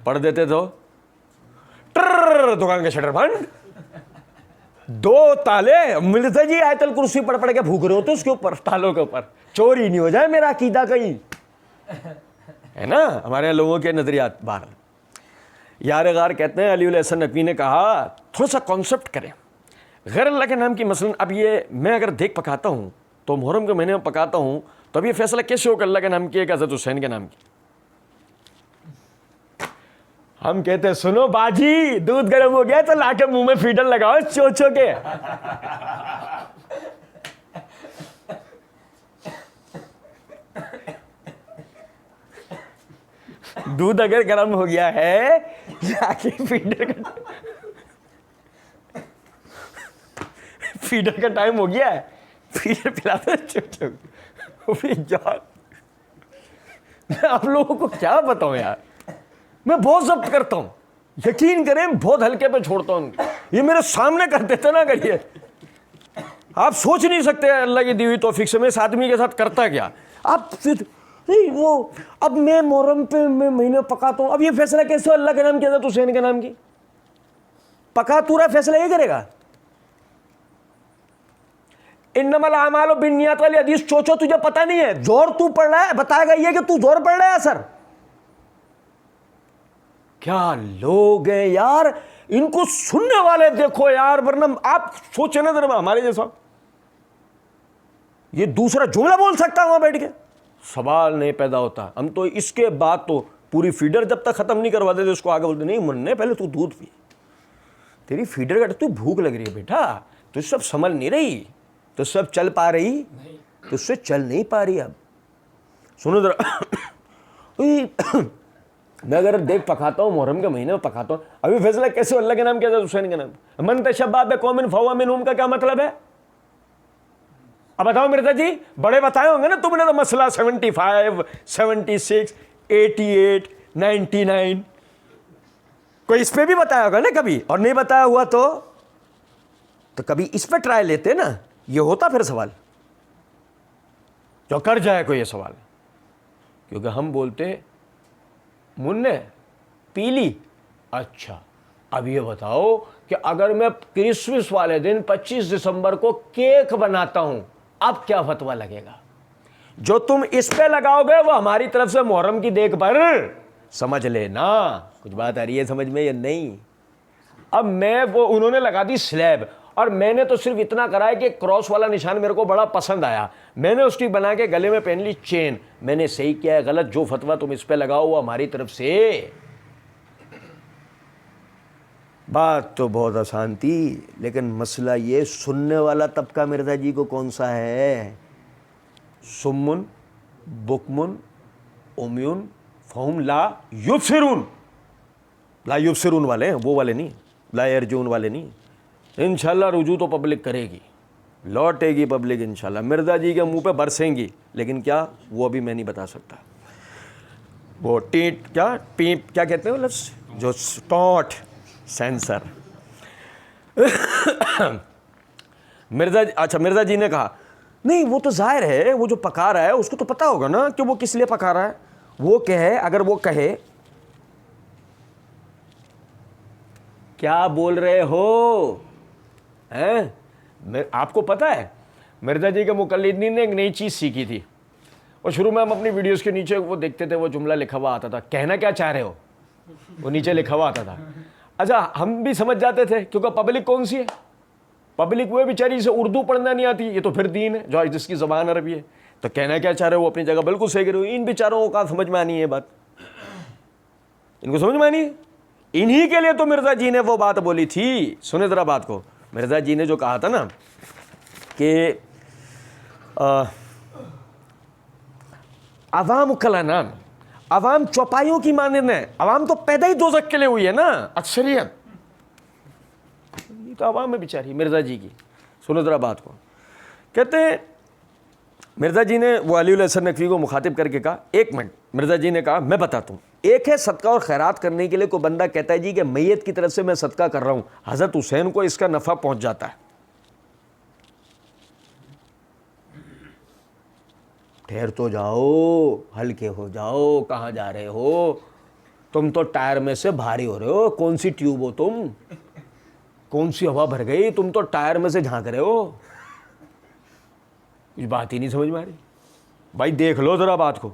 پڑھ دیتے تو دکان کا شٹر بند، 2 تالے. مرزا جی آیت الکرسی پڑھ کے بھوک رہے ہوتے اس کے اوپر، تالوں کے اوپر، چوری نہیں ہو جائے میرا عقیدہ کہیں، ہے نا ہمارے لوگوں کے نظریات باہر. یار غار کہتے ہیں علی الحسن نقوی نے کہا تھوڑا سا کانسیپٹ کریں غیر اللہ کے نام کی. مثلا اب یہ میں اگر دیکھ پکاتا ہوں تو محرم کے مہینے میں پکاتا ہوں تو اب یہ فیصلہ کیسے ہو کہ اللہ کے نام کی ہے کہ حضرت حسین کے نام کی؟ ہم کہتے ہیں سنو باجی دودھ گرم ہو گیا تو لا کے منہ میں فیڈر لگاؤ چوچو کے. دودھ اگر گرم ہو گیا ہے لا کے فیڈر کا ٹائم ہو گیا ہے، فیڈر پلاتا ہے. میں آپ لوگوں کو کیا بتاؤں یار، میں بہت ضبط کرتا ہوں، یقین کریں بہت ہلکے پہ چھوڑتا ہوں. یہ میرے سامنے کر دیتے نا اگر یہ آپ سوچ نہیں سکتے اللہ کی دی ہوئی توفیق سے میں اس آدمی کے ساتھ کرتا کیا. آپ پھر نہیں وہ اب میں محرم پہ میں مہینے پکاتا ہوں، اب یہ فیصلہ کیسے اللہ کے نام کی حضرت حسین کے نام کی؟ پکا تورا فیصلہ یہ کرے گا. انما الاعمال بالنیات والی حدیث چوچو تجھے پتہ نہیں ہے، زور تو پڑھ رہا ہے، بتائے گا یہ کہ تو زور پڑھ رہا ہے اثر. کیا لوگ ہیں یار, ان کو سننے والے دیکھو یار, ورنہ آپ سوچیں نا ذرا, ہمارے جیسا یہ دوسرا جملہ بول سکتا ہے وہاں بیٹھ کے, سوال نہیں پیدا ہوتا. ہم تو اس کے بعد تو پوری فیڈر جب تک ختم نہیں کرواتے تھے اس کو آگے بولتے نہیں مننے پہلے تو دودھ پی, تیری فیڈر کا تو بھوک لگ رہی ہے بیٹا, تو سب سنبھل نہیں رہی, تو سب چل پا رہی, تو اس سے چل نہیں پا رہی. اب سنو ذرا, میں اگر دیکھ پکاتا ہوں محرم کے مہینے میں پکاتا ہوں, ابھی فیصلہ کیسے اللہ کے نام کیا تھا, حسین کے نام, من تشبہ بقوم فہو منہم کا کیا مطلب ہے؟ اب بتاؤ مرزا جی, بڑے بتائے ہوں گے نا تم نے تو مسئلہ 75, 76, 88, 99, کوئی اس پہ بھی بتایا ہوگا نا کبھی, اور نہیں بتایا ہوا تو کبھی اس پہ ٹرائی لیتے نا, یہ ہوتا پھر سوال جو کر جائے کوئی یہ سوال. کیونکہ ہم بولتے مننے پی لی, اچھا اب یہ بتاؤ کہ اگر میں کرسمس والے دن 25 دسمبر کو کیک بناتا ہوں, اب کیا فتویٰ لگے گا؟ جو تم اس پہ لگاؤ گے وہ ہماری طرف سے محرم کی دیکھ پر سمجھ لینا. کچھ بات آ رہی ہے سمجھ میں یا نہیں؟ اب میں وہ انہوں نے لگا دی سلیب, اور میں نے تو صرف اتنا کرا ہے کہ کراس والا نشان میرے کو بڑا پسند آیا, میں نے اس کی بنا کے گلے میں پہن لی چین. میں نے صحیح کیا ہے غلط, جو فتویٰ تم اس پہ لگاؤ وہ ہماری طرف سے. بات تو بہت آسان تھی, لیکن مسئلہ یہ سننے والا طبقہ مرزا جی کو کون سا ہے؟ سمن بکمن امیون فہم لا یبصرون, لا یبصرون والے ہیں, وہ والے نہیں, لا یرجون والے نہیں. انشاءاللہ رجوع تو پبلک کرے گی, لوٹے گی پبلک انشاءاللہ, مرزا جی کے منہ پہ برسیں گی, لیکن کیا وہ ابھی میں نہیں بتا سکتا. وہ ٹیٹ کیا پیپ کیا کہتے ہیں وہ لفظ, جو ٹوٹ سینسر. مرزا جی نے کہا نہیں وہ تو ظاہر ہے, وہ جو پکا رہا ہے اس کو تو پتا ہوگا نا کہ وہ کس لیے پکا رہا ہے. وہ کہے, اگر وہ کہے کیا بول رہے ہو, آپ کو پتا ہے مرزا جی کے مقلدین نے ایک نئی چیز سیکھی تھی, اور شروع میں ہم اپنی ویڈیوز کے نیچے وہ دیکھتے تھے, وہ جملہ لکھا ہوا آتا تھا, کہنا کیا چاہ رہے ہو, وہ نیچے لکھا ہوا آتا تھا. اچھا ہم بھی سمجھ جاتے تھے, کیونکہ پبلک کون سی ہے, پبلک وہ بیچاری سے اردو پڑھنا نہیں آتی, یہ تو پھر دین ہے جو جس کی زبان عربی ہے, تو کہنا کیا چاہ رہے ہو وہ اپنی جگہ بالکل صحیح کرے ہو. ان بیچاروں کو کہاں سمجھ میں آنی ہے بات, ان کو سمجھ میں آنی ہے. انہی کے لیے تو مرزا جی نے وہ بات بولی تھی. سنیں ذرا بات کو, مرزا جی نے جو کہا تھا نا کہ عوام کلانان, عوام چوپایوں کی مانند ہے, عوام تو پیدا ہی دوزخ کے لیے ہوئی ہے نا اکثریت, یہ تو عوام ہے بیچاری مرزا جی کی. سنو ذرا بات کو, کہتے ہیں مرزا جی نے وہ علی الحسن نقوی کو مخاطب کر کے کہا, ایک منٹ, مرزا جی نے کہا میں بتاتا ہوں, ایک ہے صدقہ اور خیرات کرنے کے لیے کوئی بندہ کہتا ہے جی کہ میت کی طرف سے میں صدقہ کر رہا ہوں, حضرت حسین کو اس کا نفع پہنچ جاتا ہے. ٹھہر تو جاؤ, ہلکے ہو جاؤ, کہاں جا رہے ہو, تم تو ٹائر میں سے بھاری ہو رہے ہو, کون سی ٹیوب ہو تم, کون سی ہوا بھر گئی, تم تو ٹائر میں سے جھانک رہے ہو. کچھ بات ہی نہیں سمجھ میں آ رہی. بھائی دیکھ لو ذرا بات کو,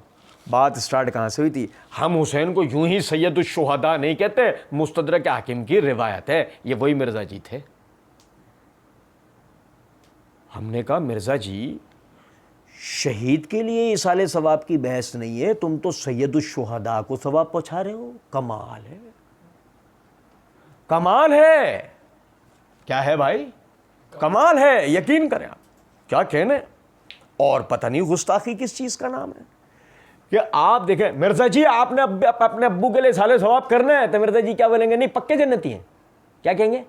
بات سٹارٹ کہاں سے ہوئی تھی. ہم حسین کو یوں ہی سید الشہداء نہیں کہتے, مستدرک حاکم کی روایت ہے, یہ وہی مرزا جی تھے. ہم نے کہا مرزا جی شہید کے لیے ایصال ثواب کی بحث نہیں ہے, تم تو سید الشہداء کو ثواب پہنچا رہے ہو. کمال ہے, کمال ہے. کیا ہے بھائی, کمال ہے, یقین کریں آپ, کیا کہنے. اور پتہ نہیں گستاخی کس چیز کا نام ہے کہ آپ دیکھیں مرزا جی آپ نے اپنے ابو کے لیے ایصال ثواب کرنا ہے, تو مرزا جی کیا بولیں گے, نہیں پکے جنتی ہیں. کیا کہیں گے,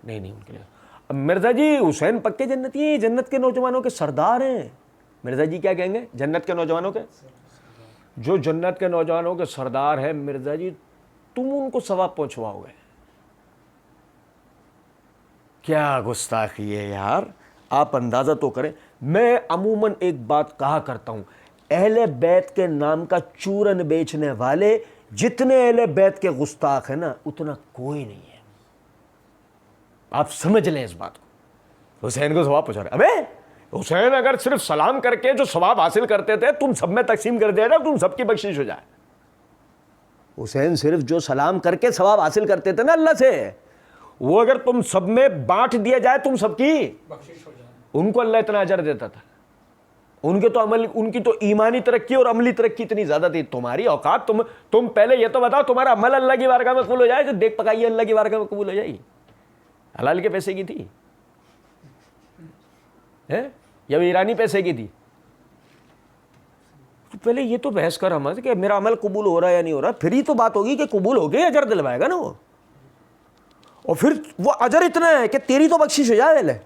نہیں ان کے لیے. اب مرزا جی حسین پکے جنتی ہیں, جنت کے نوجوانوں کے سردار ہیں. مرزا جی کیا کہیں گے, جنت کے نوجوانوں کے, جو جنت کے نوجوانوں کے سردار ہیں مرزا جی, تم ان کو ثواب پہنچواؤ گے. کیا گستاخی ہے یار, آپ اندازہ تو کریں. میں عموماً ایک بات کہا کرتا ہوں, اہل بیت کے نام کا چورن بیچنے والے جتنے اہل بیت کے گستاخ ہیں نا, اتنا کوئی نہیں ہے. آپ سمجھ لیں اس بات کو. حسین کو ثواب پہنچا رہے, ابے حسین اگر صرف سلام کر کے جو ثواب حاصل کرتے تھے تم سب میں تقسیم کر دیا جائے, تم سب کی بخشش ہو جائے. حسین صرف جو سلام کر کے ثواب حاصل کرتے تھے نا اللہ سے، وہ اگر تم سب میں بانٹ دیا جائے تم سب کی بخشش ہو جائے. ان کو اللہ اتنا اجر دیتا تھا. ان کے تو عمل، ان کی تو ایمانی ترقی اور عملی ترقی اتنی زیادہ تھی. تمہاری اوقات، تم پہلے یہ تو بتاؤ تمہارا عمل اللہ کی بارگاہ میں قبول ہو جائے کہ دیکھ پکائیے اللہ کی بارگاہ میں قبول ہو جائے گی؟ حلال کے پیسے کی تھی یا ایرانی پیسے کی تھی؟ تو پہلے یہ تو بحث کر ہم کہ میرا عمل قبول ہو رہا ہے یا نہیں ہو رہا، پھر ہی تو بات ہوگی کہ قبول ہو گیا اجر دلوائے گا نا وہ. اور پھر وہ اجر اتنا ہے کہ تیری تو بخشش ہو جائے.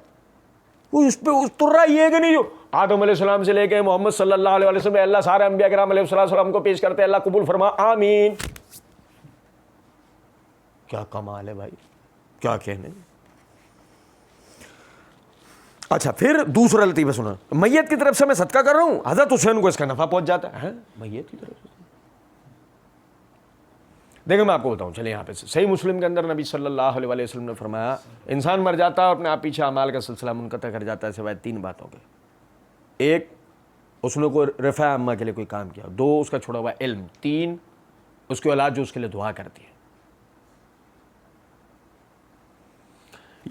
وہ اس پہ اتر رہا یہ کہ نہیں، جو آدم علیہ السلام سے لے کے محمد صلی اللہ علیہ وسلم اللہ سارے انبیاء کرام علیہ السلام کو پیش کرتے ہیں، اللہ قبول فرما آمین. کیا کمال ہے بھائی، کیا کہنے. اچھا پھر دوسرا لطیفہ سنا، میت کی طرف سے میں صدقہ کر رہا ہوں، حضرت حسین کو اس کا نفع پہنچ جاتا ہے. میت کی طرف سے دیکھیں میں آپ کو بتاؤں، چلیں یہاں پہ صحیح مسلم کے اندر نبی صلی اللہ علیہ وسلم نے فرمایا انسان مر جاتا ہے اور اپنے آپ پیچھے اعمال کا سلسلہ منقطع کر جاتا ہے سوائے 3 باتوں کے. ایک، اس نے کوئی رفع عامہ کے لیے کوئی کام کیا. 2، اس کا چھوڑا ہوا علم. 3، اس کی اولاد جو اس کے لیے دعا کرتی ہے.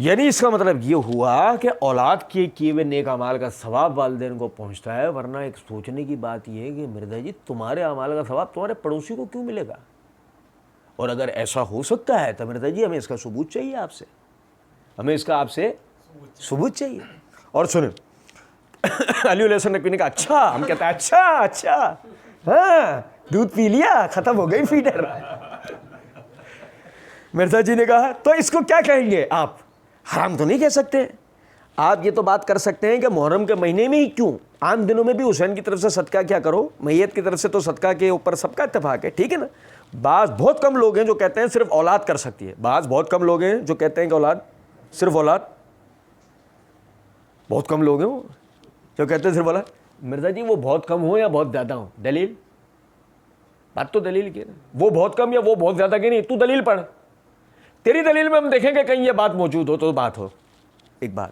یعنی اس کا مطلب یہ ہوا کہ اولاد کے کیے ہوئے نیک اعمال کا ثواب والدین کو پہنچتا ہے. ورنہ ایک سوچنے کی بات یہ ہے کہ مرزا جی تمہارے اعمال کا ثواب تمہارے پڑوسی کو کیوں ملے گا؟ اور اگر ایسا ہو سکتا ہے تو مرزا جی ہمیں اس کا ثبوت چاہیے آپ سے، ہمیں اس کا آپ سے ثبوت چاہیے. اور سنیں علی علیہ السلام نے کہا اچھا، ہم کہتے ہیں اچھا ہاں دودھ پی لیا، ختم ہو گئی فیڈر. مرزا جی نے کہا تو اس کو کیا کہیں گے آپ؟ حرام تو نہیں کہہ سکتے آپ، یہ تو بات کر سکتے ہیں کہ محرم کے مہینے میں ہی کیوں، عام دنوں میں بھی حسین کی طرف سے صدقہ کیا کرو، میت کی طرف سے تو صدقہ کے اوپر سب کا اتفاق ہے، ٹھیک ہے نا. بہت کم لوگ ہیں جو کہتے ہیں صرف اولاد کر سکتی ہے، بہت کم لوگ ہیں جو کہتے ہیں کہ صرف اولاد، بہت کم لوگ ہیں وہ جو کہتے ہیں صرف اولاد. مرزا جی وہ بہت کم ہو یا بہت زیادہ ہو، دلیل، بات تو دلیل کی ہے. وہ بہت کم یا وہ بہت زیادہ کی نہیں، تو دلیل پڑھ، تیری دلیل میں ہم دیکھیں کہ کہیں یہ بات موجود ہو تو بات ہو. ایک بات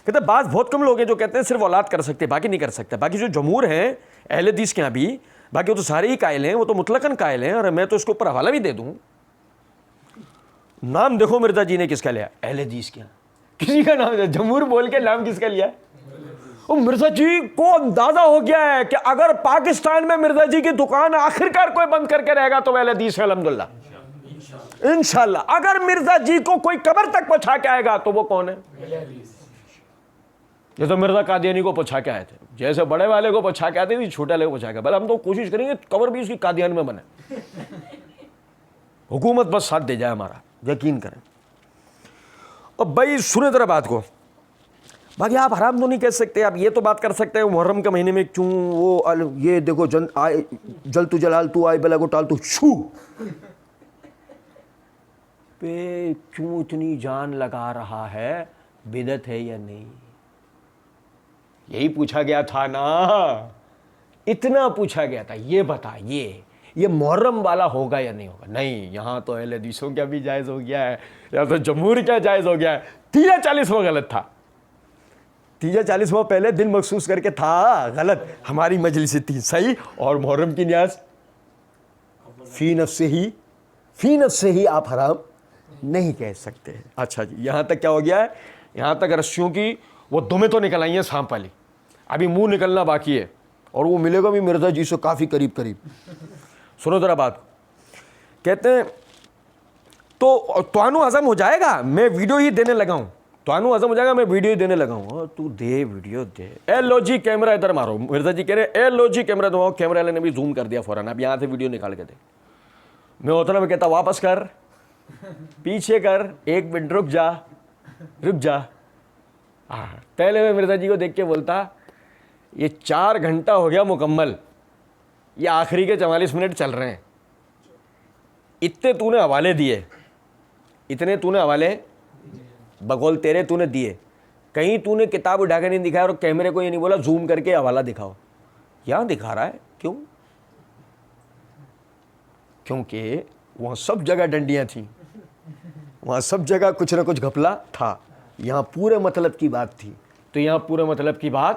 کہتے ہیں بہت کم لوگ ہیں جو کہتے ہیں صرف اولاد کر سکتے، باقی نہیں کر سکتے. باقی جو جمہور ہیں اہل حدیث کے یہاں بھی، باقی وہ تو سارے ہی قائل ہیں، وہ تو مطلقاً قائل ہیں. اور میں تو اس کے اوپر حوالہ بھی دے دوں، نام دیکھو مرزا جی نے کس کا لیا، اہل حدیث کے یہاں کسی کا نام، جمہور بول کے نام کس کا لیا. اور مرزا جی کو اندازہ ہو گیا ہے کہ اگر پاکستان میں مرزا جی کی دکان آخرکار کوئی بند کر کے رہے گا تو اہل حدیث ہے الحمدللہ انشاءاللہ. اگر مرزا جی کو کوئی قبر تک پہنچا کے آئے گا تو وہ کون ہے؟ جیسے مرزا قادیانی کو پہنچا کے آئے تھے، جیسے بڑے والے کو پہنچا کے آتے تھے چھوٹے والے کو پہنچا کے. بھلے ہم تو کوشش کریں گے قبر بھی اس کی قادیان میں بنے، حکومت بس ساتھ دے جائے ہمارا، یقین کریں. اب بھائی سنیں ذرا بات کو، باقی آپ حرام تو نہیں کہہ سکتے. آپ یہ تو بات کر سکتے ہیں محرم کے مہینے میں کیوں وہ یہ دیکھو جل تو جلال تو آئے بلا کو ٹال تو چھو پہ کیوں اتنی جان لگا رہا ہے، بدعت ہے یا نہیں؟ یہی پوچھا گیا تھا نا، اتنا پوچھا گیا تھا. یہ بتا یہ محرم والا ہوگا یا نہیں ہوگا؟ نہیں، یہاں تو اہل حدیثوں کا بھی جائز ہو گیا ہے، یہاں تو جمہور کا جائز ہو گیا ہے. 40واں غلط تھا، 40واں پہلے دن مخصوص کر کے تھا غلط، ہماری مجلس تھی صحیح. اور محرم کی نیاز فی نفس سے ہی آپ حرام نہیں کہہ سکتے. اچھا جی، یہاں تک کیا ہو گیا ہے؟ یہاں تک رسیوں کی وہ دمیں تو نکل آئی ہیں سانپ والی، ابھی منہ نکلنا باقی ہے، اور وہ ملے گا بھی مرزا جی سے کافی قریب. سنو ذرا بات، کہتے ہیں تو عزم ہو جائے گا، میں ویڈیو ہی دینے لگا ہوں، تو عزم ہو جائے گا میں ویڈیو ہی دینے لگا ہوں. اور تو دے ویڈیو دے، اے لو جی کیمرہ ادھر مارو. مرزا جی کہہ رہے اے لو جی کیمرہ دو، کیمرہ والے نے بھی زوم کر دیا فوراً، اب یہاں سے ویڈیو نکال کے دے. میں ہوتا نا، میں کہتا واپس کر، پیچھے کر، 1 منٹ رک جا. پہلے میں مرزا جی کو دیکھ کے بولتا یہ 4 گھنٹہ ہو گیا مکمل، یہ آخری کے 44 منٹ چل رہے ہیں، اتنے تو نے حوالے دیے، اتنے تو نے حوالے بقول تیرے تو نے دیے، کہیں تو نے کتاب اٹھا کے نہیں دکھایا اور کیمرے کو یہ نہیں بولا زوم کر کے حوالہ دکھاؤ. یہاں دکھا رہا ہے. کیوں؟ کیونکہ وہاں سب جگہ ڈنڈیاں تھیں، وہاں سب جگہ کچھ نہ کچھ گھپلا تھا. یہاں پورے مطلب کی بات تھی، تو یہاں پورے مطلب کی بات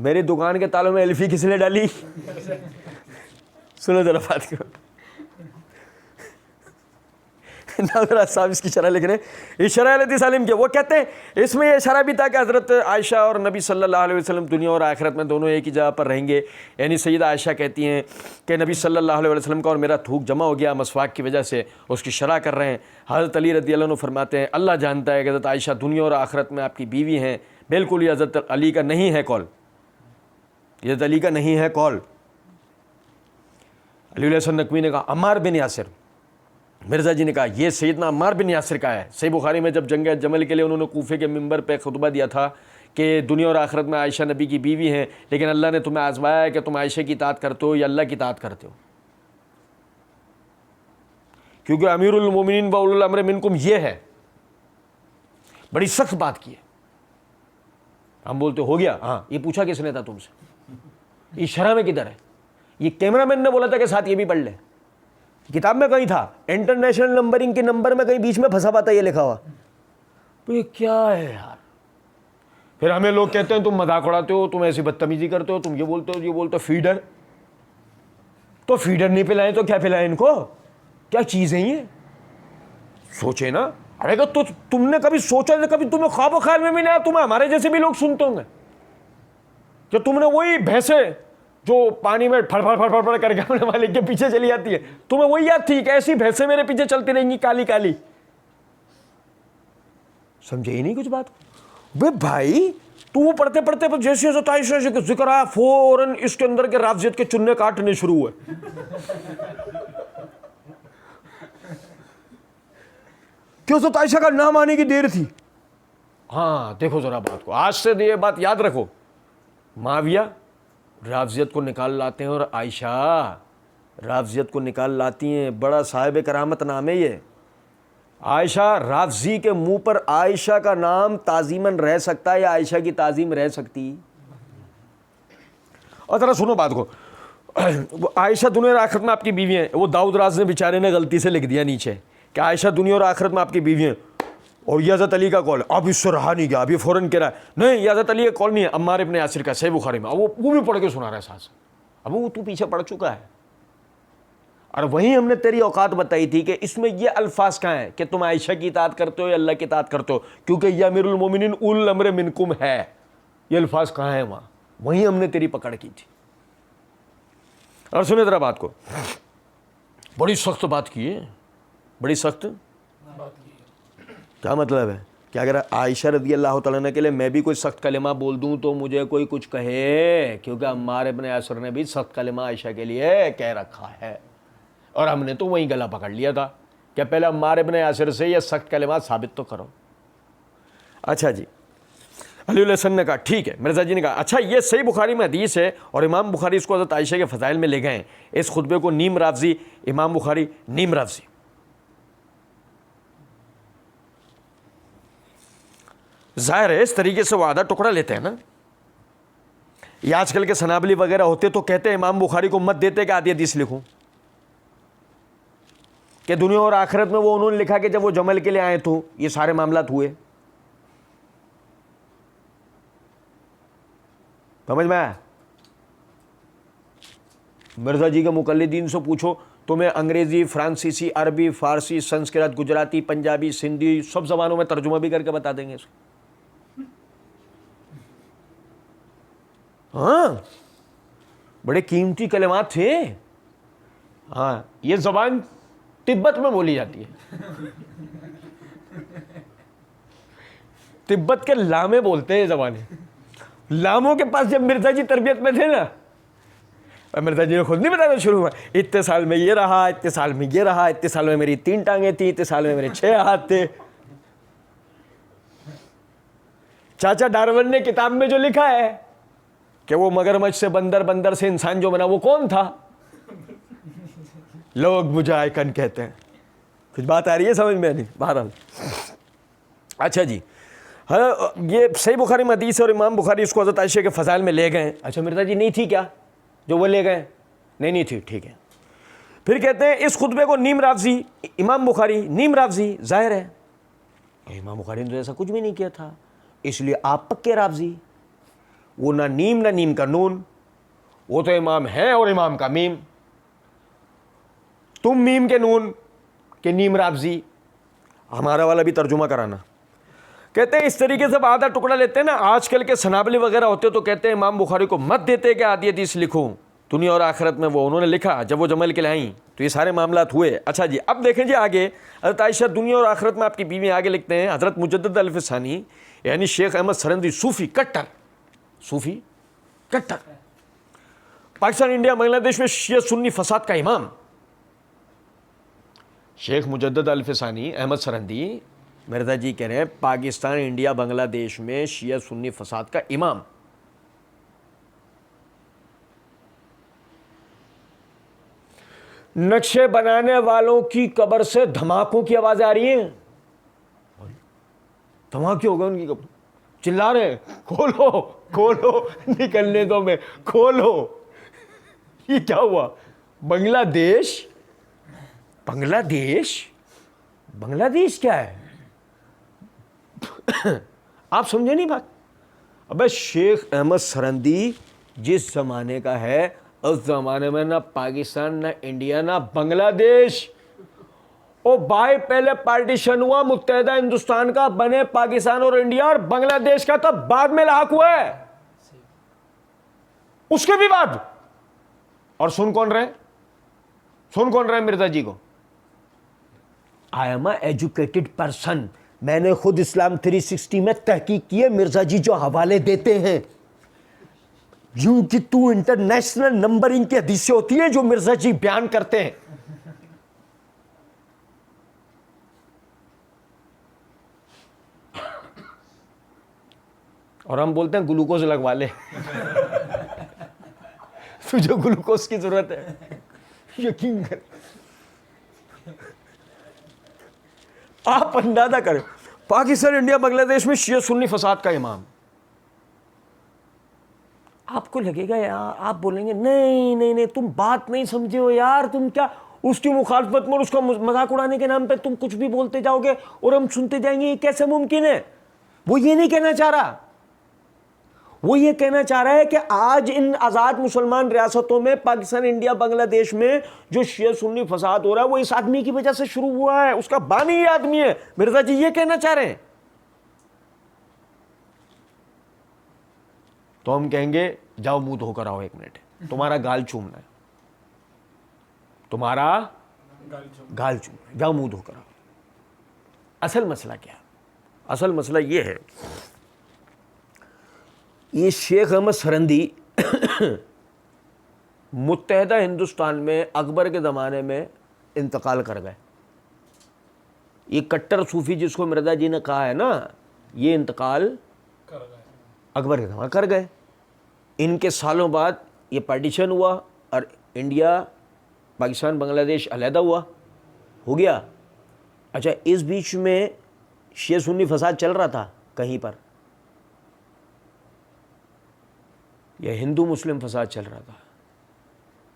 میری دکان کے تالوں میں الفی کس نے ڈالی؟ سنو ذرا بات کو، صاحب اس کی شرح لکھ رہے ہیں، اس شرح علیہ سالم کے، وہ کہتے ہیں اس میں یہ شرح بھی تھا کہ حضرت عائشہ اور نبی صلی اللہ علیہ وسلم دنیا اور آخرت میں دونوں ایک ہی جگہ پر رہیں گے. یعنی سیدہ عائشہ کہتی ہیں کہ نبی صلی اللہ علیہ وسلم کا اور میرا تھوک جمع ہو گیا مسواک کی وجہ سے، اس کی شرح کر رہے ہیں. حضرت علی رضی اللہ عنہ فرماتے ہیں اللہ جانتا ہے کہ حضرت عائشہ دنیا اور آخرت میں آپ کی بیوی ہیں. بالکل یہ حضرت علی کا نہیں ہے قول، یہ حضرت علی کا نہیں ہے قول. علی علیہ السلام نقوی نے کہا عمار بن یاسر، مرزا جی نے کہا یہ سیدنا عمار بن یاسر کا ہے. صحیح بخاری میں جب جنگ جمل کے لیے انہوں نے کوفے کے منبر پہ خطبہ دیا تھا کہ دنیا اور آخرت میں عائشہ نبی کی بیوی ہیں، لیکن اللہ نے تمہیں آزمایا ہے کہ تم عائشہ کی اطاعت کرتے ہو یا اللہ کی اطاعت کرتے ہو، کیونکہ امیر المومنین و اولو الامر منکم یہ ہے. بڑی سخت بات کی ہے. ہم بولتے ہو گیا، ہاں یہ پوچھا کس نے تھا تم سے، یہ شرح میں کدھر ہے؟ یہ کیمرہ مین نے بولا تھا کہ ساتھ یہ بھی پڑھ لیں، کتاب میں کہیں تھا، انٹرنیشنل نمبرنگ کے نمبر میں کہیں بیچ میں پھنسا پاتا یہ لکھا ہوا. تو یہ کیا ہے یار؟ پھر ہمیں لوگ کہتے ہیں تم مذاق اڑاتے ہو، تم ایسی بدتمیزی کرتے ہو، تم یہ بولتے ہو، یہ بولتے ہو فیڈر. تو فیڈر نہیں پلائیں تو کیا پلائیں ان کو؟ کیا چیز ہے یہ؟ سوچے نا. ارے گا تو تم نے کبھی سوچا، کبھی تمہیں خواب و خیال میں بھی نہیں آیا تمہیں ہمارے جیسے بھی لوگ سنتے ہوں گے کہ تم نے وہی بھینسیں جو پانی میں پھڑ پھڑ پھڑ پھڑ پھڑ کر کے اپنے مالک کے پیچھے چلی جاتی ہے، تمہیں وہی یاد تھی کہ ایسی بھینسیں میرے پیچھے چلتی رہیں گی کالی کالی؟ سمجھے ہی نہیں کچھ بات. بے بھائی تو وہ پڑھتے پڑھتے جیسے حضرت عائشہ کا ذکر آیا فوراً اس کے اندر کے رافضیت کے چننے کاٹنے شروع ہوئے. کہ حضرت عائشہ کا نام آنے کی دیر تھی. ہاں دیکھو ذرا بات کو، آج سے یہ بات یاد رکھو. معاویہ رافضیت کو نکال لاتے ہیں اور عائشہ رافضیت کو نکال لاتی ہیں. بڑا صاحب کرامت نام ہے یہ. عائشہ رافضی کے منہ پر عائشہ کا نام تعظیماً رہ سکتا ہے یا عائشہ کی تعظیم رہ سکتی؟ اور ذرا سنو بات کو، عائشہ دنیا اور آخرت میں آپ کی بیوی ہیں. وہ داؤد راز نے بیچارے نے غلطی سے لکھ دیا نیچے کہ عائشہ دنیا اور آخرت میں آپ کی بیوی ہیں، اور یہ حضرت علی کا قول ہے. اب اس سے رہا نہیں گیا، اب یہ فوراً کہہ رہا ہے نہیں یہ حضرت علی کا قول نہیں ہے، عمار ابن یاسر کا، صحیح بخاری میں. وہ بھی پڑھ کے سنا رہا ہے ساتھ. اب وہ تو پیچھے پڑ چکا ہے. اور وہیں ہم نے تیری اوقات بتائی تھی کہ اس میں یہ الفاظ کہاں ہیں کہ تم عائشہ کی اطاعت کرتے ہو یا اللہ کی اطاعت کرتے ہو، کیونکہ یہ امیر المومنین اولو الامر منکم ہے. یہ الفاظ کہاں ہیں؟ وہاں وہیں ہم نے تیری پکڑ کی تھی. اور سنیں ذرا بات کو، بڑی سخت بات کی ہے، بڑی سخت. کیا مطلب ہے کہ اگر عائشہ رضی اللہ تعالیٰ عنہ کے لیے میں بھی کوئی سخت کلمہ بول دوں تو مجھے کوئی کچھ کہے، کیونکہ عمار ابن یاسر نے بھی سخت کلمہ عائشہ کے لیے کہہ رکھا ہے. اور ہم نے تو وہیں گلا پکڑ لیا تھا کہ پہلے عمار ابن یاسر سے یہ سخت کلمات ثابت تو کرو. اچھا جی، علی علیہ السلام نے کہا ٹھیک ہے. مرزا جی نے کہا اچھا یہ صحیح بخاری میں حدیث ہے اور امام بخاری اس کو حضرت عائشہ کے فضائل میں لے گئے ہیں. اس خطبے کو نیم رافضی، امام بخاری نیم رافضی. ظاہر ہے اس طریقے سے وہ آدھا ٹکڑا لیتے ہیں نا. یہ آج کل کے سنابلی وغیرہ ہوتے تو کہتے ہیں امام بخاری کو مت دیتے کہ آدھی حدیث لکھوں، کہ دنیا اور آخرت میں وہ انہوں نے لکھا کہ جب وہ جمل کے لیے آئے تو یہ سارے معاملات ہوئے. سمجھ میں آیا؟ مرزا جی کے مقلدین سے پوچھو، تمہیں انگریزی، فرانسیسی، عربی، فارسی، سنسکرت، گجراتی، پنجابی، سندھی سب زبانوں میں ترجمہ بھی کر کے بتا دیں گے اس کو. ہاں بڑے قیمتی کلمات تھے. ہاں یہ زبان تبت میں بولی جاتی ہے. تبت کے لامے بولتے ہیں یہ زبانیں. لاموں کے پاس جب مرزا جی تربیت میں تھے نا، مرزا جی نے خود نہیں بتایا شروع میں اتنے سال میں یہ رہا، اتنے سال میں یہ رہا، اتنے سال میں میری 3 ٹانگیں تھیں، اتنے سال میں میرے 6 ہاتھ تھے. چاچا ڈارون نے کتاب میں جو لکھا ہے کہ وہ مگرمچھ سے بندر، بندر سے انسان جو بنا وہ کون تھا؟ لوگ مجھے آئیکن کہتے ہیں. کچھ بات آ رہی ہے سمجھ میں؟ نہیں بہرحال. اچھا جی، یہ صحیح بخاری میں حدیث ہے اور امام بخاری اس کو حضرت عائشہ کے فضائل میں لے گئے. اچھا مرزا جی نہیں تھی کیا جو وہ لے گئے؟ نہیں تھی. ٹھیک ہے. پھر کہتے ہیں اس خطبے کو نیم رافضی، امام بخاری نیم رافضی. ظاہر ہے امام بخاری نے تو ایسا کچھ بھی نہیں کیا تھا، اس لیے آپ پکے رافضی. وہ نہ نیم کا نون، وہ تو امام ہے اور امام کا میم، تم میم کے نون کہ نیم رابضی، ہمارا والا بھی ترجمہ کرانا۔ کہتے ہیں اس طریقے سے آدھا ٹکڑا لیتے ہیں نا، آج کل کے سنابلی وغیرہ ہوتے تو کہتے ہیں امام بخاری کو مت دیتے کہ آدھی حدیث لکھوں دنیا اور آخرت میں، وہ انہوں نے لکھا جب وہ جمل کے لائیں تو یہ سارے معاملات ہوئے۔ اچھا جی، اب دیکھیں جی آگے، حضرت عائشہ دنیا اور آخرت میں آپ کی بیوی، آگے لکھتے ہیں حضرت مجدد الفسانی یعنی شیخ احمد سرندی، صوفی کٹر، صوفی کٹر، پاکستان انڈیا بنگلہ دیش میں شیعہ سنی فساد کا امام۔ شیخ مجدد الفسانی احمد سرندی مرزا جی کہہ رہے ہیں پاکستان انڈیا بنگلہ دیش میں شیعہ سنی فساد کا امام۔ نقشے بنانے والوں کی قبر سے دھماکوں کی آوازیں آ رہی ہیں، دھماکے ہو گئے ان کی قبر، چلا رہے ہیں کھولو کھولو، نکلنے دو میں، کھولو۔ یہ کیا ہوا؟ بنگلہ دیش، بنگلہ دیش، بنگلہ دیش کیا ہے؟ آپ سمجھے نہیں بات؟ ابے شیخ احمد سرندی جس زمانے کا ہے، اس زمانے میں نہ پاکستان، نہ انڈیا، نہ بنگلہ دیش۔ او بھائی پہلے پارٹیشن ہوا متحدہ ہندوستان کا، بنے پاکستان اور انڈیا، اور بنگلہ دیش کا تو بعد میں لاحق ہوا ہے، اس کے بھی بعد۔ اور سن کون رہے مرزا جی کو؟ I am a educated person, میں نے خود اسلام 360 میں تحقیق کی ہے۔ مرزا جی جو حوالے دیتے ہیں، یوں کہ تو انٹرنیشنل نمبرنگ کی حدیثیں ہوتی ہیں جو مرزا جی بیان کرتے ہیں۔ اور ہم بولتے ہیں گلوکوز لگوا لے، تجھے گلوکوز کی ضرورت ہے، یقین کر۔ آپ اندازہ کریں، پاکستان انڈیا بنگلہ دیش میں شیعہ سنی فساد کا امام۔ آپ کو لگے گا یار، آپ بولیں گے نہیں تم بات نہیں سمجھے ہو یار، تم کیا اس کی مخالفت میں اور اس کا مذاق اڑانے کے نام پہ تم کچھ بھی بولتے جاؤ گے اور ہم سنتے جائیں گے، یہ کیسے ممکن ہے؟ وہ یہ نہیں کہنا چاہ رہا، وہ یہ کہنا چاہ رہا ہے کہ آج ان آزاد مسلمان ریاستوں میں، پاکستان انڈیا بنگلہ دیش میں جو شیعہ سنی فساد ہو رہا ہے وہ اس آدمی کی وجہ سے شروع ہوا ہے، اس کا بانی یہ آدمی ہے۔ مرزا جی یہ کہنا چاہ رہے ہیں، تو ہم کہیں گے جاؤ منہ دھو کر آؤ، 1 منٹ تمہارا گال چومنا ہے، تمہارا گال چومنا ہے، جاؤ منہ دھو کر آؤ۔ اصل مسئلہ کیا ہے؟ اصل مسئلہ یہ ہے، یہ شیخ احمد سرندی متحدہ ہندوستان میں اکبر کے زمانے میں انتقال کر گئے۔ یہ کٹر صوفی جس کو مرزا جی نے کہا ہے نا، یہ انتقال اکبر کے زمانے کر گئے۔ ان کے سالوں بعد یہ پارٹیشن ہوا اور انڈیا پاکستان بنگلہ دیش علیحدہ ہو گیا۔ اچھا، اس بیچ میں شیعہ سنی فساد چل رہا تھا کہیں پر، یا ہندو مسلم فساد چل رہا تھا؟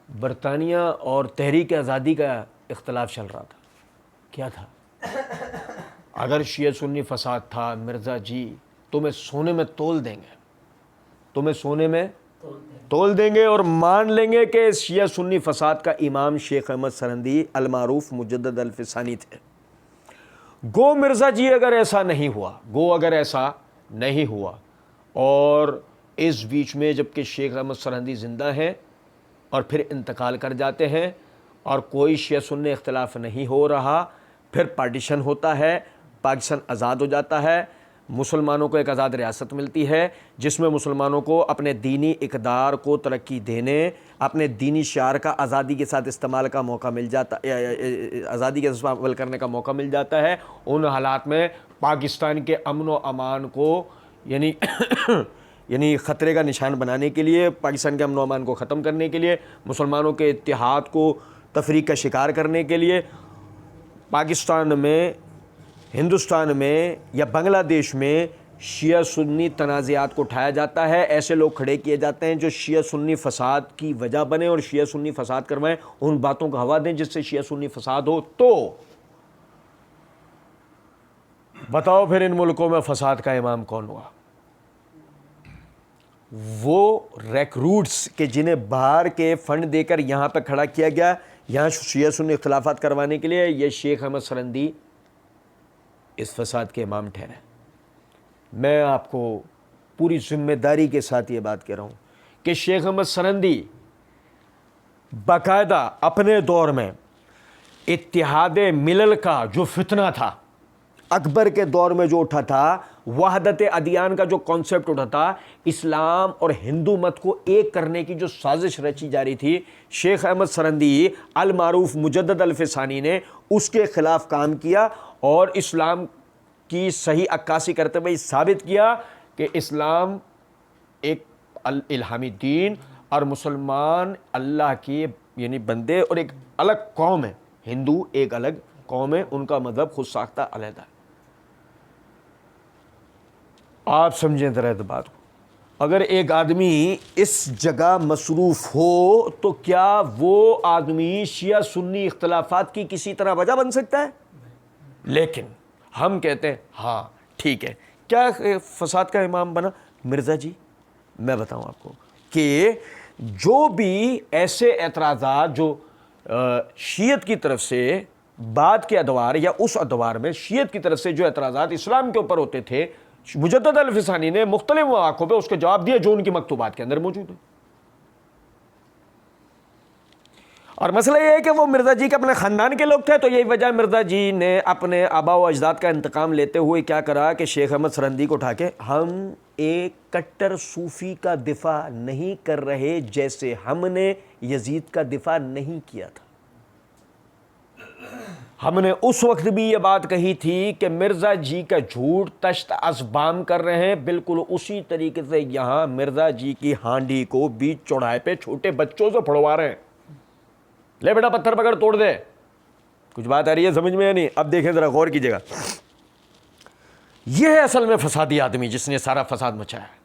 برطانیہ اور تحریک آزادی کا اختلاف چل رہا تھا۔ کیا تھا؟ اگر شیعہ سنی فساد تھا، مرزا جی تمہیں سونے میں تول دیں گے، تمہیں سونے میں تول دیں گے اور مان لیں گے کہ شیعہ سنی فساد کا امام شیخ احمد سرندی المعروف مجدد الفسانی تھے۔ گو مرزا جی اگر ایسا نہیں ہوا اور اس بیچ میں جبکہ شیخ احمد سرہندی زندہ ہیں اور پھر انتقال کر جاتے ہیں اور کوئی شیعہ سنی اختلاف نہیں ہو رہا، پھر پارٹیشن ہوتا ہے، پاکستان آزاد ہو جاتا ہے، مسلمانوں کو ایک آزاد ریاست ملتی ہے جس میں مسلمانوں کو اپنے دینی اقدار کو ترقی دینے، اپنے دینی شعار کا آزادی کے ساتھ استعمال کا موقع مل جاتا، آزادی کے استعمال کرنے کا موقع مل جاتا ہے۔ ان حالات میں پاکستان کے امن و امان کو یعنی خطرے کا نشان بنانے کے لیے، پاکستان کے امن و امان کو ختم کرنے کے لیے، مسلمانوں کے اتحاد کو تفریق کا شکار کرنے کے لیے، پاکستان میں، ہندوستان میں یا بنگلہ دیش میں شیعہ سنی تنازعات کو اٹھایا جاتا ہے۔ ایسے لوگ کھڑے کیے جاتے ہیں جو شیعہ سنی فساد کی وجہ بنے اور شیعہ سنی فساد کروائیں، ان باتوں کو ہوا دیں جس سے شیعہ سنی فساد ہو۔ تو بتاؤ پھر ان ملکوں میں فساد کا امام کون ہوا؟ وہ ریکروٹس کہ جنہیں باہر کے فنڈ دے کر یہاں پہ کھڑا کیا گیا یہاں شیعہ سنی اختلافات کروانے کے لیے، یہ شیخ احمد سرندی اس فساد کے امام ٹھہرے۔ میں آپ کو پوری ذمہ داری کے ساتھ یہ بات کہہ رہا ہوں کہ شیخ احمد سرندی باقاعدہ اپنے دور میں اتحاد ملل کا جو فتنہ تھا، اکبر کے دور میں جو اٹھا تھا، وحدت ادیان کا جو کانسیپٹ اٹھا تھا، اسلام اور ہندو مت کو ایک کرنے کی جو سازش رچی جا رہی تھی، شیخ احمد سرندی المعروف مجدد الفسانی نے اس کے خلاف کام کیا اور اسلام کی صحیح عکاسی کرتے ہوئے ثابت کیا کہ اسلام ایک الہامی دین اور مسلمان اللہ کی یعنی بندے اور ایک الگ قوم ہے، ہندو ایک الگ قوم ہے، ان کا مذہب خود ساختہ علیحدہ ہے۔ آپ سمجھیں ذرا اس بات کو، اگر ایک آدمی اس جگہ مصروف ہو تو کیا وہ آدمی شیعہ سنی اختلافات کی کسی طرح وجہ بن سکتا ہے؟ لیکن ہم کہتے ہیں ہاں ٹھیک ہے، کیا فساد کا امام بنا؟ مرزا جی میں بتاؤں آپ کو کہ جو بھی ایسے اعتراضات جو شیعت کی طرف سے بعد کے ادوار یا اس ادوار میں شیعت کی طرف سے جو اعتراضات اسلام کے اوپر ہوتے تھے، مجدد الفسانی نے مختلف مواقع پہ اس کے جواب دیا جو ان کی مکتوبات کے اندر موجود ہے۔ اور مسئلہ یہ ہے کہ وہ مرزا جی کے اپنے خاندان کے لوگ تھے، تو یہی وجہ مرزا جی نے اپنے آبا و اجداد کا انتقام لیتے ہوئے کیا کرا کہ شیخ احمد سرندی کو اٹھا کے ہم ایک کٹر صوفی کا دفاع نہیں کر رہے جیسے ہم نے یزید کا دفاع نہیں کیا تھا۔ ہم نے اس وقت بھی یہ بات کہی تھی کہ مرزا جی کا جھوٹ تشت ازبام کر رہے ہیں، بالکل اسی طریقے سے یہاں مرزا جی کی ہانڈی کو بیچ چوڑائے پہ چھوٹے بچوں سے پھڑوا رہے ہیں، لے بیٹا پتھر پکڑ توڑ دے۔ کچھ بات آ رہی ہے سمجھ میں یا نہیں؟ اب دیکھیں ذرا غور کیجیے گا، یہ ہے اصل میں فسادی آدمی جس نے سارا فساد مچایا ہے۔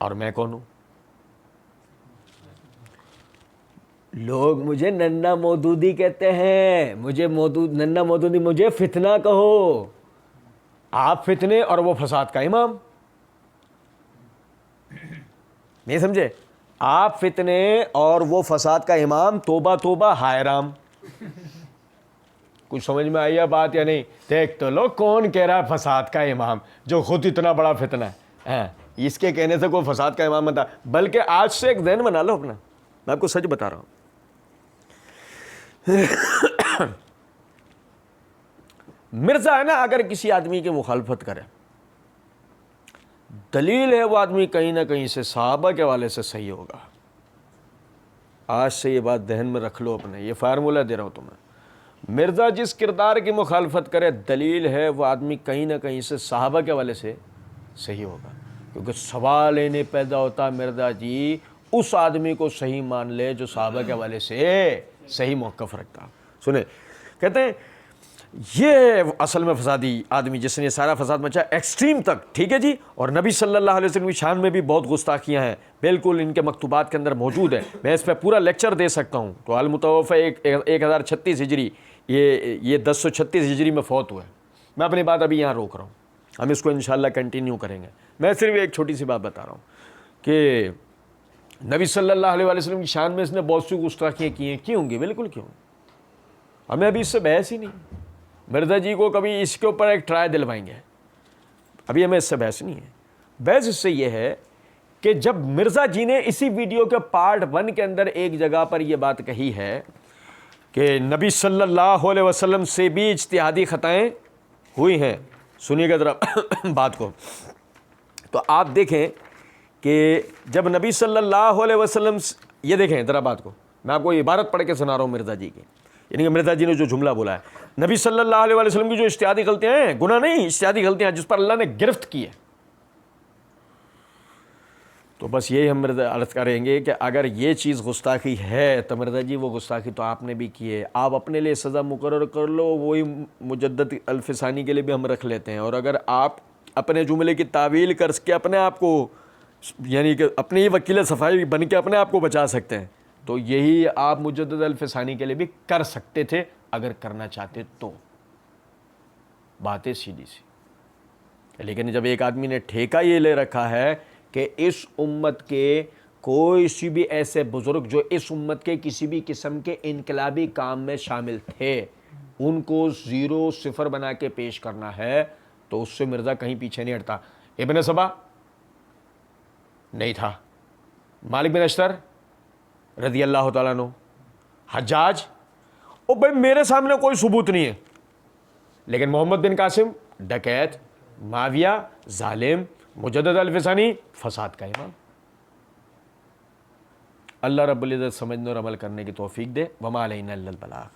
اور میں کون ہوں؟ لوگ مجھے ننا مودودی کہتے ہیں، مجھے ننا مودودی، مجھے فتنہ کہو، آپ فتنے اور وہ فساد کا امام، نہیں سمجھے؟ آپ فتنے اور وہ فساد کا امام، توبہ توبہ ہائے رام۔ کچھ سمجھ میں آئی ہے بات یا نہیں؟ دیکھ تو لو کون کہہ رہا ہے فساد کا امام جو خود اتنا بڑا فتنہ ہے، اس کے کہنے سے کوئی فساد کا امام بنتا، بلکہ آج سے ایک ذہن بنا لو اپنا، میں آپ کو سچ بتا رہا ہوں۔ مرزا ہے نا، اگر کسی آدمی کی مخالفت کرے، دلیل ہے وہ آدمی کہیں نہ کہیں سے صحابہ کے حوالے سے صحیح ہوگا۔ آج سے یہ بات ذہن میں رکھ لو اپنے، یہ فارمولہ دے رہا ہوں تمہیں۔ مرزا جس کردار کی مخالفت کرے، دلیل ہے وہ آدمی کہیں نہ کہیں سے صحابہ کے حوالے سے صحیح ہوگا، کیونکہ سوال ہی نہیں پیدا ہوتا مرزا جی اس آدمی کو صحیح مان لے جو صحابہ کے حوالے سے صحیح موقف رکھتا۔ سنیں، کہتے ہیں یہ اصل میں فسادی آدمی جس نے سارا فساد مچا ایکسٹریم تک، ٹھیک ہے جی، اور نبی صلی اللہ علیہ وسلم کی شان میں بھی بہت گستاخیاں ہیں، بالکل ان کے مکتوبات کے اندر موجود ہیں، میں اس پہ پورا لیکچر دے سکتا ہوں۔ تو المتوفی 1036 ہجری، یہ 1036 ہجری میں فوت ہوئے۔ میں اپنی بات ابھی یہاں روک رہا ہوں، ہم اس کو انشاءاللہ کنٹینیو کریں گے۔ میں صرف ایک چھوٹی سی بات بتا رہا ہوں کہ نبی صلی اللہ علیہ وسلم کی شان میں اس نے بہت سی گستاخیاں کی ہیں، کی ہوں گی، بالکل کیوں، ہمیں ابھی اس سے بحث ہی نہیں۔ مرزا جی کو کبھی اس کے اوپر ایک ٹرائی دلوائیں گے، ابھی ہمیں اس سے بحث نہیں ہے۔ بحث اس سے یہ ہے کہ جب مرزا جی نے اسی ویڈیو کے پارٹ 1 کے اندر ایک جگہ پر یہ بات کہی ہے کہ نبی صلی اللہ علیہ وسلم سے بھی اجتہادی خطائیں ہوئی ہیں، سنیے گا ذرا بات کو، تو آپ دیکھیں کہ جب نبی صلی اللہ علیہ وسلم، یہ دیکھیں ذرا بات کو، میں آپ کو عبارت پڑھ کے سنا رہا ہوں مرزا جی کی، یعنی کہ مرزا جی نے جو جملہ بولا ہے، نبی صلی اللہ علیہ وسلم کی جو اجتہادی غلطیاں ہیں، گناہ نہیں، اجتہادی غلطیاں جس پر اللہ نے گرفت کی ہے، تو بس یہی ہم مرزا عرض کریں گے کہ اگر یہ چیز گستاخی ہے تو مرزا جی وہ گستاخی تو آپ نے بھی کی ہے، آپ اپنے لیے سزا مقرر کر لو، وہی مجدد الفسانی کے لیے بھی ہم رکھ لیتے ہیں، اور اگر آپ اپنے جملے کی تعویل کر کے اپنے آپ کو، یعنی کہ اپنی وکیل صفائی بن کے اپنے آپ کو بچا سکتے ہیں، تو یہی آپ مجدد الفسانی کے لیے بھی کر سکتے تھے اگر کرنا چاہتے تو، باتیں سیدھی سی۔ لیکن جب ایک آدمی نے ٹھیکہ یہ لے رکھا ہے کہ اس امت کے کوئی سی بھی ایسے بزرگ جو اس امت کے کسی بھی قسم کے انقلابی کام میں شامل تھے ان کو 0 0 بنا کے پیش کرنا ہے تو اس سے مرزا کہیں پیچھے نہیں ہٹتا۔ ابن سبا نہیں تھا، مالک بن اشتر رضی اللہ تعالیٰ عنہ، حجاج، او بھائی میرے سامنے کوئی ثبوت نہیں ہے، لیکن محمد بن قاسم ڈکیت، معاویہ ظالم، مجدد الفسانی فساد کا امام۔ اللہ رب العزت سمجھنے اور عمل کرنے کی توفیق دے۔ وما علینا الا البلاغ۔